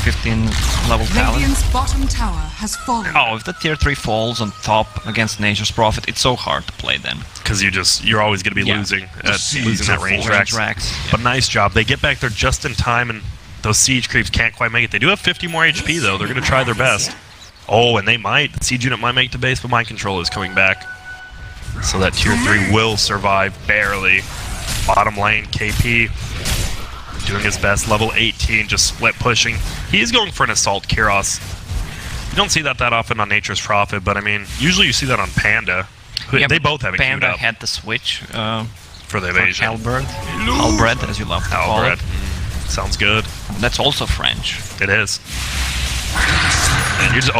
15 level talent. Radiant's bottom tower has fallen. Oh, if the tier 3 falls on top against Nature's Prophet, it's so hard to play then. Because you're always going to be losing that range racks. Yeah. But nice job. They get back there just in time, and those siege creeps can't quite make it. They do have 50 more HP though. They're going to try their best. Oh, and they might. The siege unit might make it to base, but Mind Control is coming back. So that tier 3 will survive barely. Bottom lane, KP doing his best. Level 18, just split pushing. He's going for an Assault Kyros. You don't see that often on Nature's Prophet, but I mean, usually you see that on Panda. Yeah, they both have it queued Panda up. had the switch For the evasion. Albert, as you love to call it. Sounds good. That's also French. It is. And you just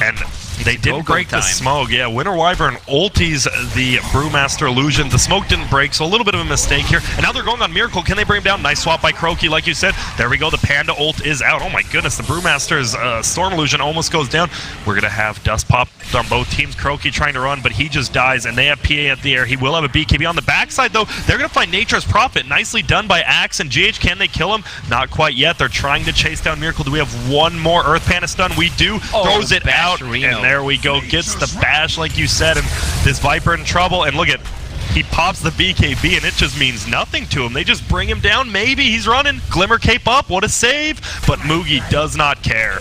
and they didn't break the smoke. Yeah, Winter Wyvern ulties the Brewmaster Illusion. The smoke didn't break, so a little bit of a mistake here. And now they're going on Miracle. Can they bring him down? Nice swap by Croaky, like you said. There we go. The Panda ult is out. Oh my goodness, the Brewmaster's Storm Illusion almost goes down. We're going to have Dust Pop on both teams. Croaky trying to run, but he just dies, and they have PA at the air. He will have a BKB. On the backside, though, they're going to find Nature's Prophet. Nicely done by Axe and GH. Can they kill him? Not quite yet. They're trying to chase down Miracle. Do we have one more Earth Panda stun? We do. Throws it out, and there we go. Gets the bash, like you said, and this Viper in trouble. And look at, he pops the BKB, and it just means nothing to him. They just bring him down. Maybe he's running. Glimmer Cape up. What a save. But Moogie does not care.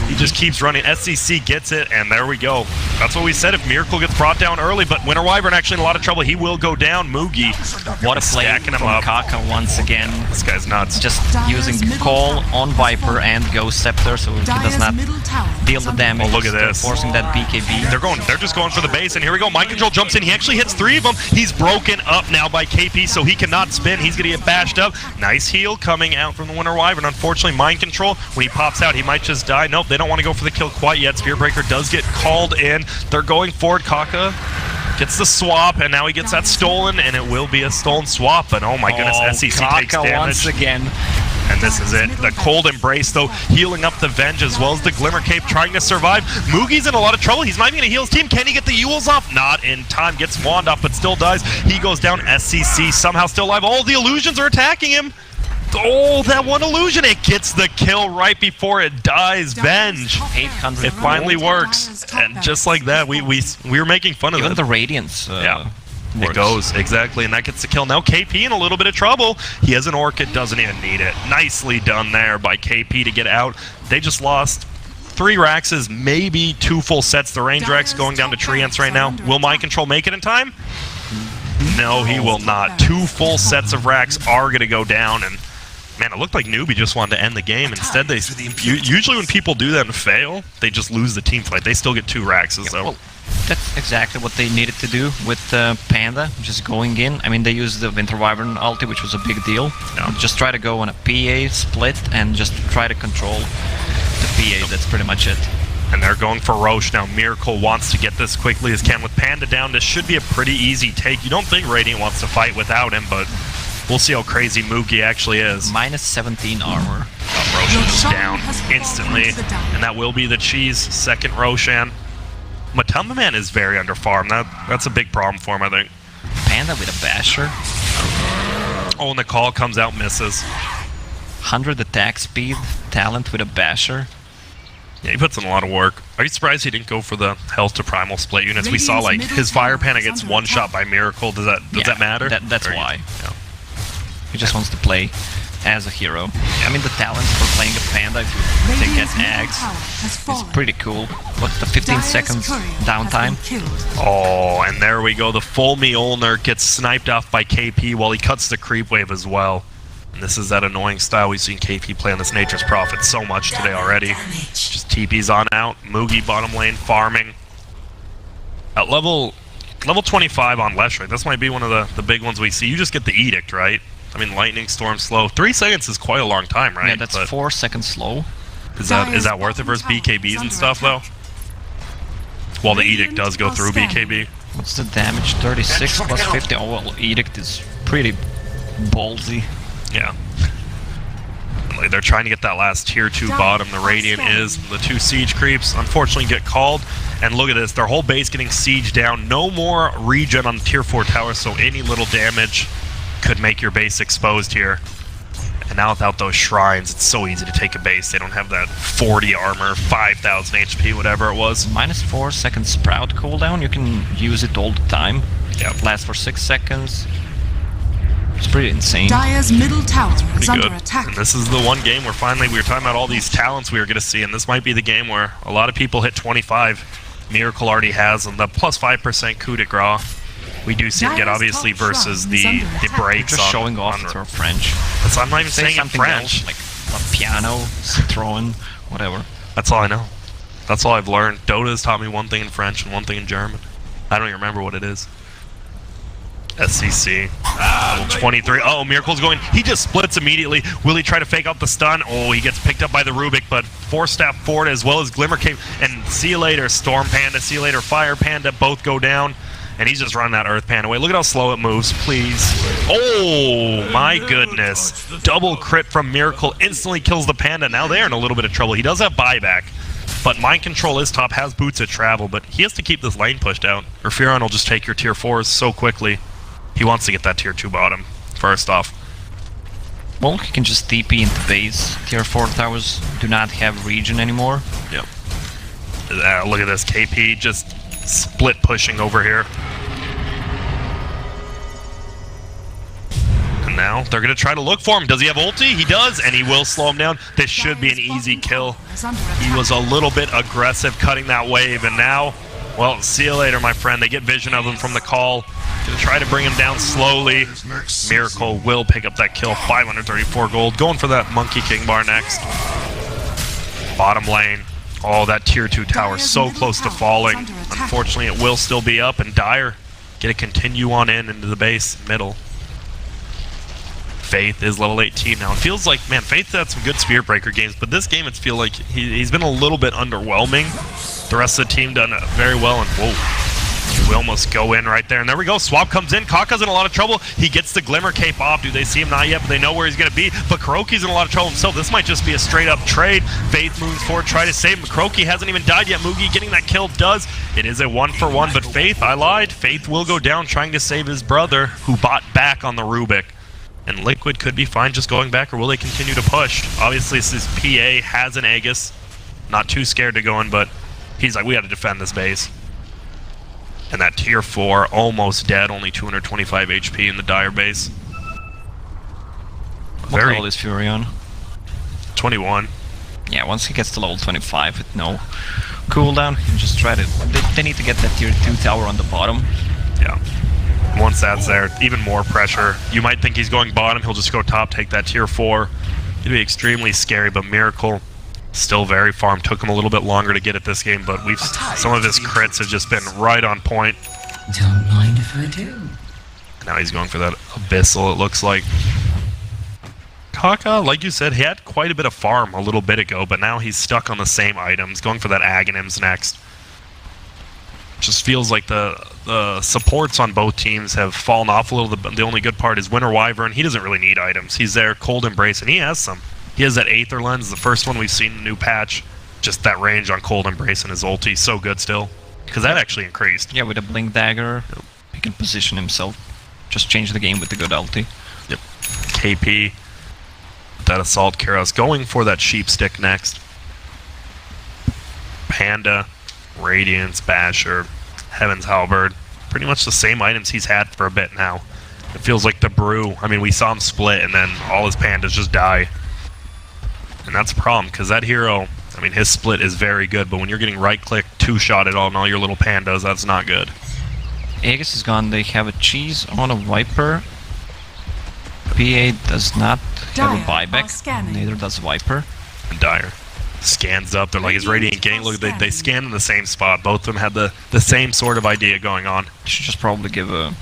He just keeps running. SCC gets it, and there we go. That's what we said if Miracle gets brought down early, but Winter Wyvern actually in a lot of trouble. He will go down. Moogie, what a play from Kaka once again. This guy's nuts. Just using Call on Viper and Ghost Scepter, so he does not deal the damage. Oh, look at this. Forcing that BKB. They're just going for the base, and here we go. Mind Control jumps in. He actually hits 3 of them. He's broken up now by KP, so he cannot spin. He's going to get bashed up. Nice heal coming out from the Winter Wyvern. Unfortunately, Mind Control, when he pops out, he might just die. Nope, they don't want to go for the kill quite yet. Spearbreaker does get called in. They're going forward. Kaka gets the swap, and now he gets that stolen, and it will be a stolen swap. But oh my goodness, SCC Kaka takes damage once again. And this is it. The Cold Embrace, though, healing up the Venge as well as the Glimmer Cape, trying to survive. Moogie's in a lot of trouble. He's not even going to heal his team. Can he get the Yules off? Not in time. Gets Wand off, but still dies. He goes down. SCC somehow still alive. All the illusions are attacking him. Oh, that one illusion. It gets the kill right before it dies. Venge. 800. It finally works. And just like that, we were making fun of it. Even the Radiance. Yeah. It goes, exactly, and that gets the kill. Now KP in a little bit of trouble. He has an Orchid, doesn't even need it. Nicely done there by KP to get out. They just lost 3 Raxes, maybe 2 full sets. The Range Rex going down to Treants right now. Will Mind Control make it in time? No, he will not. 2 full sets of Rax are going to go down, and man, it looked like Newbie just wanted to end the game. Instead, they usually when people do that and fail, they just lose the team fight. They still get 2 Raxes, though. Well, that's exactly what they needed to do with Panda, just going in. I mean, they used the Winter Wyvern ulti, which was a big deal. No. Just try to go on a PA split and just try to control the PA. That's pretty much it. And they're going for Roche now. Miracle wants to get this quickly as can. With Panda down, this should be a pretty easy take. You don't think Radiant wants to fight without him, but we'll see how crazy Moogie actually is. Minus 17 armor. Roshan is down instantly, and that will be the cheese. Second Roshan. Matumba Man is very underfarmed. That's a big problem for him, I think. Panda with a basher. Oh, and the call comes out, misses. 100 attack speed, talent with a basher. Yeah, he puts in a lot of work. Are you surprised he didn't go for the health to primal split units? We saw like his Fire Panda gets one shot by Miracle. Does that matter? That's why. Yeah. He just wants to play as a hero. I mean, the talent for playing a Panda, if you take an Axe, is pretty cool. What's the 15 seconds downtime? Oh, and there we go. The full Mjolnir gets sniped off by KP while he cuts the creep wave as well. And this is that annoying style we've seen KP play on this Nature's Prophet so much today already. Just TP's on out. Moogie bottom lane farming. At level 25 on Leshrac, this might be one of the big ones we see. You just get the Edict, right? I mean, Lightning Storm slow. 3 seconds is quite a long time, right? Yeah, that's 4 seconds slow. Is that worth it versus BKBs and stuff, though? Well, the Edict does go through BKB. What's the damage? 36 plus 50. Oh, well, Edict is pretty ballsy. Yeah. They're trying to get that last tier 2 bottom. The Radiant is. The 2 siege creeps unfortunately get called. And look at this. Their whole base getting sieged down. No more regen on the tier 4 tower, so any little damage could make your base exposed here. And now without those shrines, it's so easy to take a base. They don't have that 40 armor, 5,000 HP, whatever it was. Minus 4 seconds sprout cooldown. You can use it all the time. Yep. Lasts for 6 seconds. It's pretty insane. Dire's middle tower is under good. attack. And this is the one game where finally we were talking about all these talents we were going to see, and this might be the game where a lot of people hit 25. Miracle already has them. The plus 5% coup de grace. we do see him get obviously versus the breaks. Just on, showing off on, through French. So I'm not even saying in French. Else, like a piano, Citroen, whatever. That's all I know. That's all I've learned. Dota has taught me one thing in French and one thing in German. I don't even remember what it is. SCC. Level 23. Oh, Miracle's going. He just splits immediately. Will he try to fake out the stun? Oh, he gets picked up by the Rubik, but Force Staff forward as well as Glimmer Cape. And see you later, Storm Panda. See you later, Fire Panda. Both go down. And he's just running that Earth Panda away. Look at how slow it moves, please. Oh, my goodness. Double crit from Miracle. Instantly kills the Panda. Now they're in a little bit of trouble. He does have buyback. But Mind Control is top, has boots at travel, but he has to keep this lane pushed out. Or Furon will just take your tier 4s so quickly. He wants to get that tier 2 bottom, first off. Well, he can just TP into base. Tier 4 towers do not have region anymore. Yep. Look at this, KP just split pushing over here. And now they're going to try to look for him. Does he have ulti? He does, and he will slow him down. This should be an easy kill. He was a little bit aggressive cutting that wave, and now, well, see you later, my friend. They get vision of him from the call. Gonna try to bring him down slowly. Miracle will pick up that kill. 534 gold. Going for that Monkey King bar next. Bottom lane. Oh, that tier 2 tower so close to falling. Unfortunately, it will still be up, and Dire get to continue on into the base middle. Faith is level 18 now. It feels like, man, Faith's had some good Spirit Breaker games, but this game, it feels like he's been a little bit underwhelming. The rest of the team done very well, and whoa. We almost go in right there, and there we go. Swap comes in. Kaka's in a lot of trouble. He gets the Glimmer Cape off. Do they see him? Not yet, but they know where he's going to be. But Kuroki's in a lot of trouble himself. This might just be a straight-up trade. Faith moves forward, try to save him. Kuroki hasn't even died yet. Mugi getting that kill does. It is a 1-for-1, but Faith, I lied. Faith will go down trying to save his brother, who bought back on the Rubik. And Liquid could be fine just going back, or will they continue to push? Obviously, this PA has an Aegis. Not too scared to go in, but he's like, we got to defend this base. And that tier 4 almost dead, only 225 HP in the Dire base. What level is Furion? 21. Yeah, once he gets to level 25 with no cooldown, he can just try to... They need to get that tier 2 tower on the bottom. Yeah. Once that's there, even more pressure. You might think he's going bottom, he'll just go top, take that tier 4. It'd be extremely scary, but Miracle... still very farm. Took him a little bit longer to get it this game, but some of his crits have just been right on point. Don't mind if I do. Now he's going for that Abyssal, it looks like. Kaka, like you said, he had quite a bit of farm a little bit ago, but now he's stuck on the same items. Going for that Aghanims next. Just feels like the supports on both teams have fallen off a little. The only good part is Winter Wyvern. He doesn't really need items. He's there, Cold Embrace, and he has some. He has that Aether Lens, the first one we've seen in the new patch. Just that range on Cold Embrace and his ulti, so good still. Because that actually increased. Yeah, with a Blink Dagger, he can position himself. Just change the game with the good ulti. Yep. KP, that Assault Keros, going for that Sheep Stick next. Panda, Radiance, Basher, Heaven's Halberd. Pretty much the same items he's had for a bit now. It feels like the Brew. I mean, we saw him split, and then all his Pandas just die. And that's a problem, because that hero, I mean, his split is very good, but when you're getting right-click, two-shotted on all your little pandas, that's not good. Aegis is gone. They have a Cheese on a Viper. PA does not have a buyback, neither does Viper. And Dire scans up, they're like, his Radiant Gang, look, they scan in the same spot. Both of them had the same sort of idea going on. Should just probably give a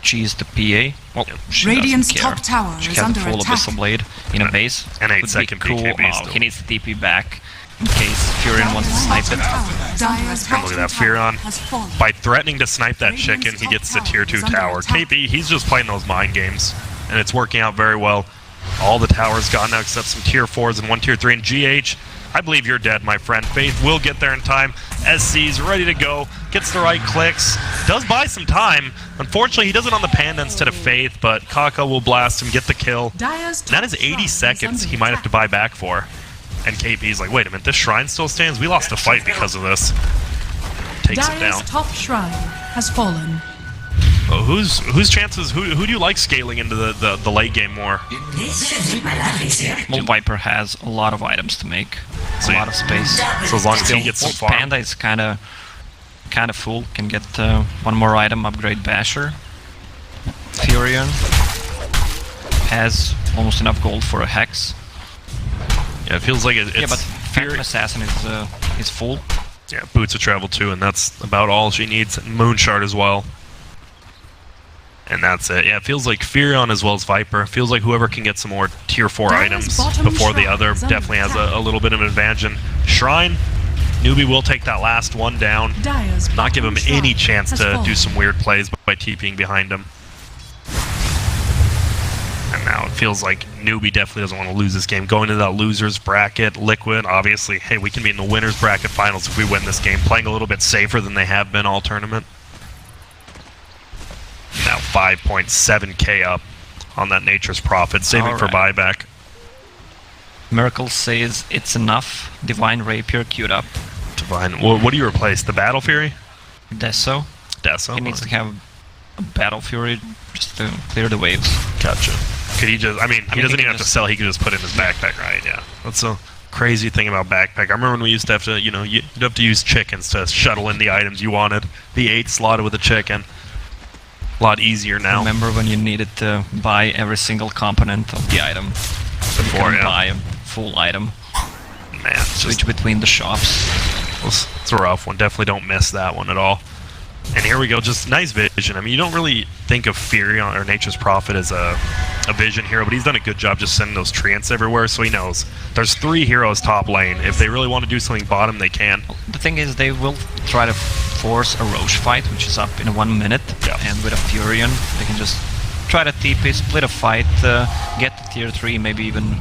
Cheese to PA. Well, she Radiant's doesn't care. top tower She is has under a full attack. Abyssal Blade in a base. And 8 Would second be cool. BKB Oh, still. he needs to TP back in case Furion wants to snipe it. And look at that, Furon, by threatening to snipe that chicken, he gets the tier 2 tower. KP, he's just playing those mind games, and it's working out very well. All the towers gone now except some tier 4s and one tier 3. And GH, I believe you're dead, my friend. Faith will get there in time. SC's ready to go. Gets the right clicks. Does buy some time. Unfortunately, he does it on the Panda instead of Faith, but Kaka will blast him, get the kill. And that is 80 seconds he might have to buy back for. And KP's like, wait a minute, this shrine still stands? We lost a fight because of this. Takes him down. Top shrine has fallen. Oh, whose chances? Who do you like scaling into the late game more? Well, Viper has a lot of items to make, a lot of space. So as long as he gets some farm. Panda is kind of kind of full. Can get one more item, upgrade Basher. Furion has almost enough gold for a Hex. Yeah, it feels like it's... Yeah, but Phantom Assassin is full. Yeah, Boots of Travel too, and that's about all she needs. Moonshard as well. And that's it. Yeah, it feels like Furion as well as Viper. It feels like whoever can get some more tier 4 items before the other definitely has a little bit of an advantage. And Shrine, Newbee will take that last one down. Not give him any chance to do some weird plays by TPing behind him. And now it feels like Newbee definitely doesn't want to lose this game. Going into that loser's bracket, Liquid, obviously, hey, we can be in the winner's bracket finals if we win this game. Playing a little bit safer than they have been all tournament. Now 5.7k up on that Nature's Prophet, saving for buyback. Miracle says it's enough. Divine Rapier queued up. Divine, what do you replace? The Battle Fury? Deso. Deso? He needs to have a Battle Fury just to clear the waves. Gotcha. Could he just, I mean, he doesn't even have to sell, he could just put it in his backpack, right? Yeah. That's a crazy thing about backpack. I remember when we used to have to, you know, you'd have to use chickens to shuttle in the items you wanted. The 8 slotted with a chicken. A lot easier now. Remember when you needed to buy every single component of the item before you buy a full item. Man, switch between the shops. It's a rough one. Definitely don't miss that one at all. And here we go, just nice vision. I mean, you don't really think of Furion or Nature's Prophet as a vision hero, but he's done a good job just sending those treants everywhere, so he knows. There's 3 heroes top lane. If they really want to do something bottom, they can. The thing is, they will try to force a Roche fight, which is up in 1 minute, and with a Furion, they can just try to TP, split a fight, get to tier 3, maybe even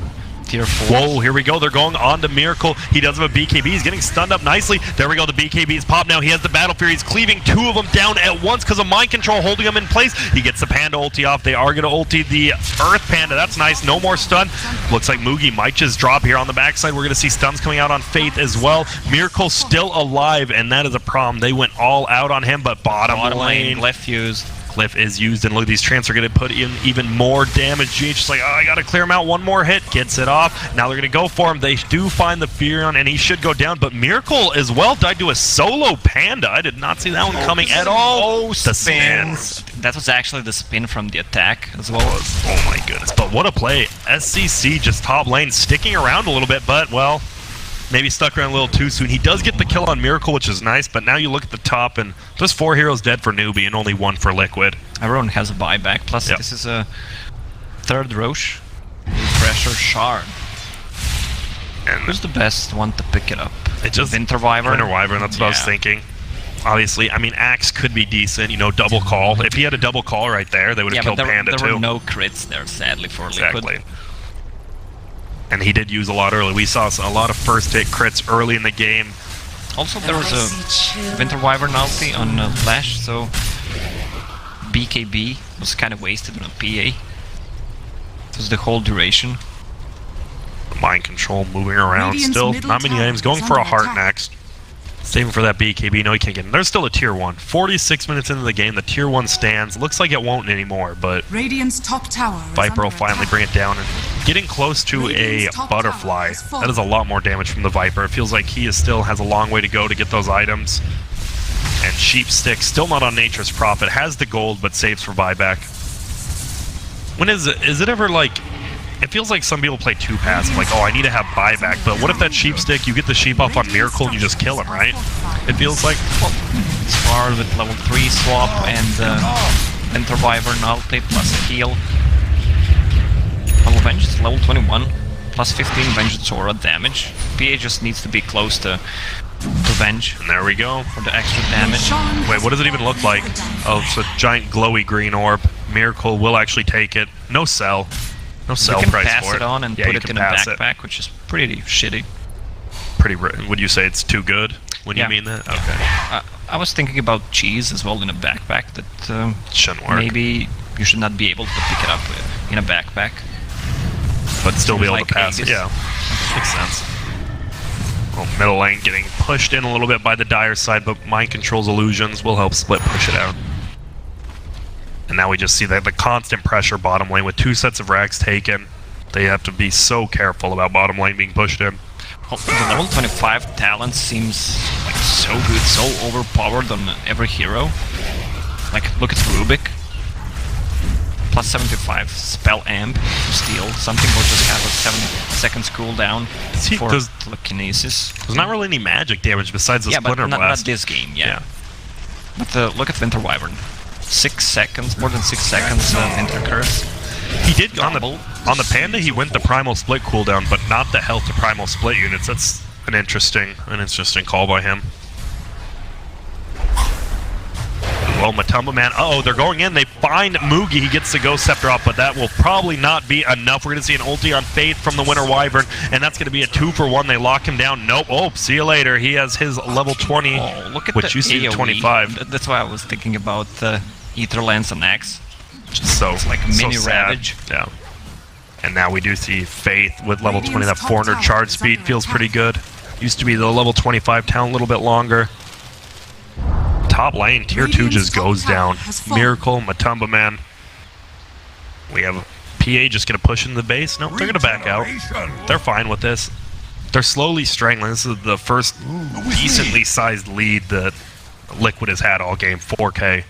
tier 4. Whoa, here we go. They're going on to Miracle. He does have a BKB. He's getting stunned up nicely. There we go. The BKB is popped now. He has the Battle Fury. He's cleaving 2 of them down at once because of Mind Control holding him in place. He gets the Panda ulti off. They are going to ulti the Earth Panda. That's nice. No more stun. Looks like Mugi might just drop here on the backside. We're going to see stuns coming out on Faith as well. Miracle still alive, and that is a problem. They went all out on him, but bottom lane. Left fuse. Cliff is used, and look, these treants are going to put in even more damage. GH is like, oh, I got to clear him out. One more hit, gets it off. Now they're going to go for him. They do find the Furion, and he should go down, but Miracle as well died to a solo Panda. I did not see that one coming at all. Oh, the spins. That was actually the spin from the attack as well. Oh my goodness, but what a play. SCC just top lane, sticking around a little bit, but, well, maybe stuck around a little too soon. He does get the kill on Miracle, which is nice, but now you look at the top, and just 4 heroes dead for Newbee and only 1 for Liquid. Everyone has a buyback, plus this is a 3rd Roche. Pressure Shard. And who's the best one to pick it up? It just Winter Wyvern? Winter Wyvern, that's what I was thinking. Obviously, I mean, Axe could be decent, you know, double call. If he had a double call right there, they would have killed Panda too. There were no crits there, sadly, for Liquid. Exactly. And he did use a lot early. We saw a lot of first hit crits early in the game. Also, there was a Winter Wyvern ulti on Flash, so BKB was kind of wasted on a PA. It was the whole duration. Mind Control moving around still. Not many items. Going for a heart next. Saving for that BKB. No, he can't get him. There's still a tier 1. 46 minutes into the game, the tier 1 stands. Looks like it won't anymore, but Radiant's top tower Viper will finally bring it down. And getting close to a Butterfly, that is a lot more damage from the Viper. It feels like he still has a long way to go to get those items. And Sheep Stick, still not on Nature's Prophet. Has the gold, but saves for buyback. When is it ever like... It feels like some people play 2 paths, like, oh, I need to have buyback, but what if that sheep stick, you get the sheep off on Miracle and you just kill him, right? It feels like... Well, it's hard with level 3 swap and Winter Wyvern ulti plus a heal. Level Vengeance level 21, plus 15 Vengeance Aura damage. PA just needs to be close to Venge. And there we go. For the extra damage. Wait, what does it even look like? Oh, it's a giant glowy green orb. Miracle will actually take it. No sell. No sell price for it. You can pass it on and put it in a backpack, which is pretty shitty. Would you say it's too good when you mean that? Okay. I was thinking about cheese as well in a backpack that shouldn't work. Maybe you should not be able to pick it up in a backpack. But still be able to pass it. Yeah, makes sense. Well, middle lane getting pushed in a little bit by the Dire side, but Mind Control's illusions will help Split push it out. And now we just see that the constant pressure bottom lane with 2 sets of racks taken. They have to be so careful about bottom lane being pushed in. Oh, the level 25 talent seems like so good, so overpowered on every hero. Like, look at Rubik. Plus 75 spell amp to steal something, or just have a 7 seconds cooldown for telekinesis. There's not really any magic damage besides the Splinter but Blast. not this game, yeah. But look at Winter Wyvern. 6 seconds, more than 6 seconds Winter Curse. He did on the Panda. He went the Primal Split cooldown, but not the health to Primal Split units. That's an interesting call by him. Well, Matumba Man. Uh-oh, they're going in. They find Mugi. He gets the Ghost Scepter off, but that will probably not be enough. We're going to see an ulti on Faith from the Winter Wyvern, and that's going to be a 2-for-1. They lock him down. Nope. Oh, see you later. He has his level 20, look at which you see 25. That's why I was thinking about Ether Lance and Axe. Just so it's like mini so Ravage. Yeah. And now we do see Faith with level 20. That 400 charge speed feels pretty good. Used to be the level 25 talent a little bit longer. Top lane, tier 2 just goes down. Miracle, Matumba Man. We have PA just going to push into the base. Nope, they're going to back out. They're fine with this. They're slowly strangling. This is the first decently sized lead that Liquid has had all game, 4K.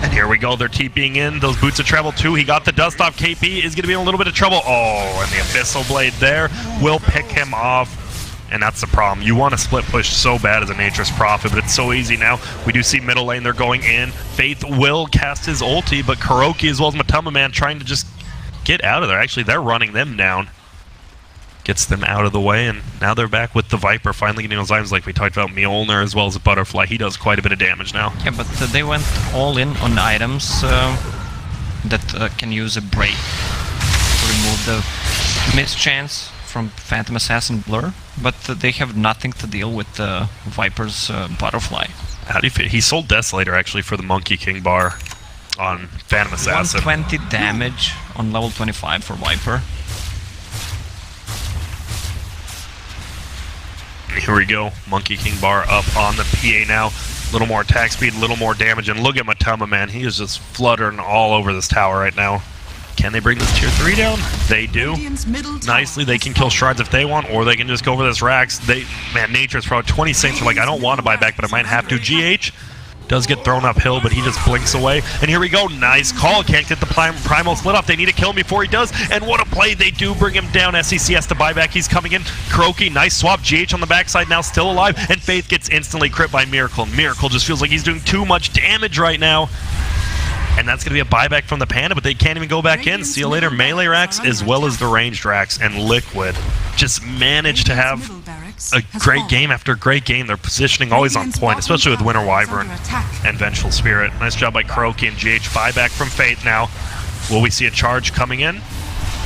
And here we go, they're TPing in. Those Boots of Travel too. He got the dust off. KP is going to be in a little bit of trouble. Oh, and the Abyssal Blade there will pick him off. And that's the problem. You want to split push so bad as a Nature's Prophet, but it's so easy now. We do see middle lane, they're going in. Faith will cast his ulti, but Kuroki as well as Matumba Man trying to just get out of there. Actually, they're running them down. Gets them out of the way, and now they're back with the Viper, finally getting those items like we talked about. Mjolnir as well as a Butterfly. He does quite a bit of damage now. Yeah, but they went all in on items that can use a break to remove the mischance from Phantom Assassin Blur, but they have nothing to deal with the Viper's Butterfly. How do you feel? He sold Desolator actually for the Monkey King bar on Phantom Assassin. 120 damage on level 25 for Viper. Here we go. Monkey King bar up on the PA now. A little more attack speed, a little more damage, and look at Matumba Man. He is just fluttering all over this tower right now. Can they bring this tier 3 down? They do. Nicely, they can kill shrines if they want, or they can just go for this Rax. Man, Nature's Prophet 20 Saints are like, I don't want to buy back, but I might have to. GH does get thrown uphill, but he just blinks away. And here we go, nice call. Can't get the Primal Split off. They need to kill him before he does. And what a play. They do bring him down. SEC has to buy back. He's coming in. Kuroki, nice swap. GH on the backside now, still alive. And Faith gets instantly crit by Miracle. Miracle just feels like he's doing too much damage right now. And that's going to be a buyback from the Panda, but they can't even go back in. See you later, melee racks as well as the ranged racks, and Liquid just managed to have a great game after great game. Their positioning always on point, especially with Winter Wyvern and Vengeful Spirit. Nice job by Kuroki and GH. Buyback from Faith now. Will we see a charge coming in?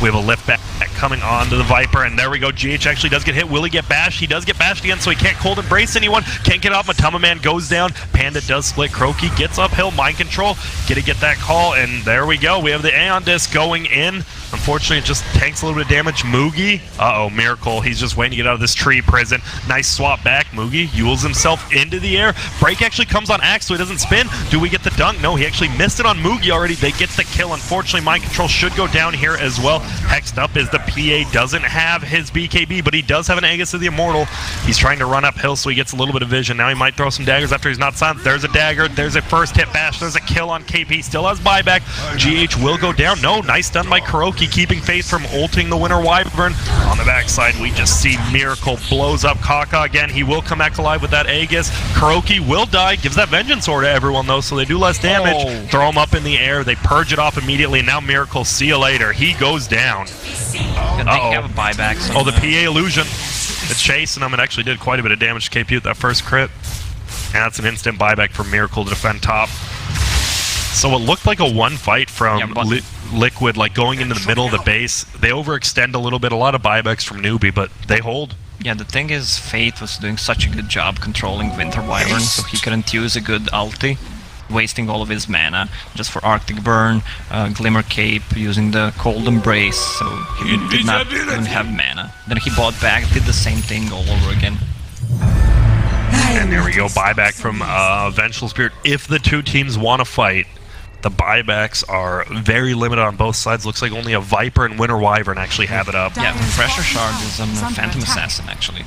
We have a lift back coming on to the Viper, and there we go. GH actually does get hit. Will he get bashed? He does get bashed again, so he can't cold embrace anyone. Can't get off. Matumba Man goes down. Panda does split. Kuroki gets uphill. Mind control. Get that call, and there we go. We have the Aeon Disc going in. Unfortunately, it just tanks a little bit of damage. Mugi. Uh-oh, Miracle. He's just waiting to get out of this tree prison. Nice swap back. Mugi yules himself into the air. Break actually comes on Axe, so he doesn't spin. Do we get the dunk? No, he actually missed it on Mugi already. They get the kill. Unfortunately, Mind Control should go down here as well. Hexed up is the PA. Doesn't have his BKB, but he does have an Aegis of the Immortal. He's trying to run uphill, so he gets a little bit of vision. Now he might throw some daggers after he's not silenced. There's a dagger. There's a first hit bash. There's a kill on KP. Still has buyback. GH will go down. No, nice stun by Kuroki, keeping Faith from ulting the Winter Wyvern. On the backside, we just see Miracle blows up Kaka again. He will come back alive with that Aegis. Kuroki will die. Gives that Vengeance Sword to everyone, though, so they do less damage. Throw him up in the air. They purge it off immediately. And now Miracle, see you later. He goes down. They have a buyback. So oh, the PA illusion. It's chasing him. It actually did quite a bit of damage to KP with that first crit. And that's an instant buyback for Miracle to defend top. So it looked like a one fight from Liquid, like going into the middle of the base. They overextend a little bit. A lot of buybacks from Newbie, but they hold. Yeah, the thing is, Faith was doing such a good job controlling Winter Wyvern, so he couldn't use a good ulti, wasting all of his mana just for Arctic Burn, Glimmer Cape, using the Cold Embrace, so he did not even have mana. Then he bought back, did the same thing all over again. And there we go, buyback from Vengeful Spirit. If the two teams want to fight, The buybacks are very limited on both sides. Looks like only a Viper and Winter Wyvern actually have it up. Yeah, Pressure Shard is on Phantom Assassin, actually.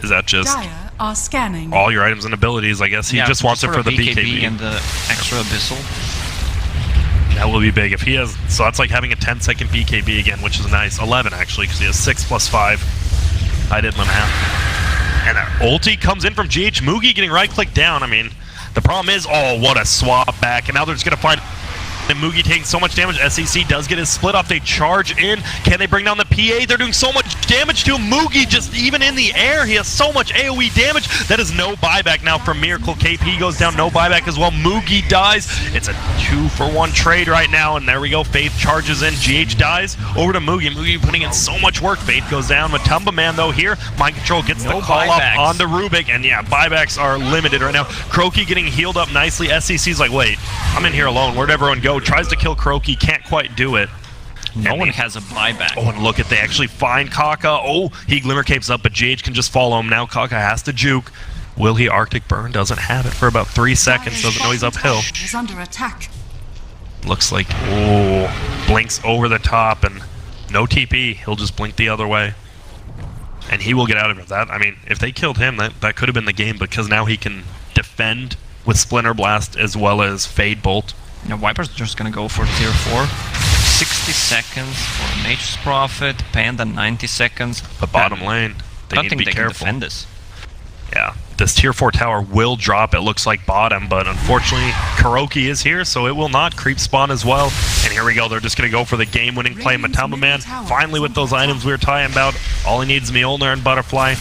Is that just Dire are scanning. all your items and abilities? I guess he just wants it for the BKB. And the extra Abyssal. That will be big if he has. So that's like having a 10-second BKB again, which is nice. 11 actually, because he has 6 plus 5. I did math. And that ulti comes in from GH. Moogie getting right-clicked down. I mean, the problem is, oh, what a swap back. And now they're just going to find... And Moogie taking so much damage. SEC does get his split off. They charge in. Can they bring down the PA? They're doing so much damage to him. Moogie just even in the air. He has so much AoE damage. That is no buyback now from Miracle. KP goes down. No buyback as well. Moogie dies. It's a 2-for-1 trade right now. And there we go. Faith charges in. GH dies. Over to Moogie. Moogie putting in so much work. Faith goes down. Matumba Man though here. Mind Control gets the call up on the Rubik. And yeah, buybacks are limited right now. Croaky getting healed up nicely. SEC's like, wait, I'm in here alone. Where'd everyone go? Tries to kill Croaky, can't quite do it. No one has a buyback. Oh, and look at, they actually find Kaka. Oh, he Glimmer Capes up, but GH can just follow him. Now Kaka has to juke. Will he Arctic Burn? Doesn't have it for about 3 seconds. Doesn't know he's uphill. Is under attack. Looks like, oh, blinks over the top and no TP. He'll just blink the other way. And he will get out of it. That, I mean, if they killed him, that could have been the game, because now he can defend with Splinter Blast as well as Fade Bolt. Now Viper's just gonna go for tier 4. 60 seconds for Nature's Prophet, Panda 90 seconds. The bottom lane, they need to be careful. Can defend this. Yeah, this tier 4 tower will drop, it looks like bottom, but unfortunately Kuroki is here, so it will not creep spawn as well. And here we go, they're just gonna go for the game-winning play. Matumba Man, finally with those items we were talking about. All he needs is Mjolnir and Butterfly.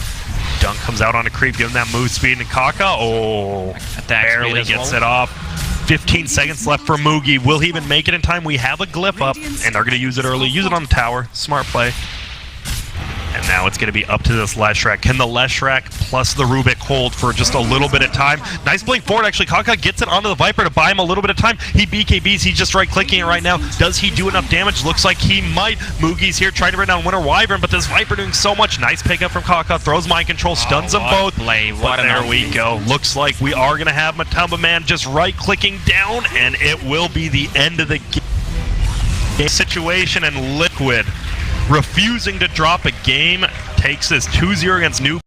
Dunk comes out on a creep, giving that move speed, and Kaka, oh, barely gets it off. 15 seconds left for Moogie. Will he even make it in time? We have a glyph up, and they're going to use it early. Use it on the tower. Smart play. And now it's going to be up to this Leshrac. Can the Leshrac plus the Rubik hold for just a little bit of time? Nice blink forward, actually. Kaka gets it onto the Viper to buy him a little bit of time. He BKBs. He's just right-clicking it right now. Does he do enough damage? Looks like he might. Moogie's here trying to bring down Winter Wyvern, but this Viper doing so much. Nice pickup from Kaka. Throws Mind Control. Stuns them both. But there we go. Looks like we are going to have Matumba Man just right-clicking down, and it will be the end of the game situation. And Liquid, refusing to drop a game, takes this 2-0 against Newbee.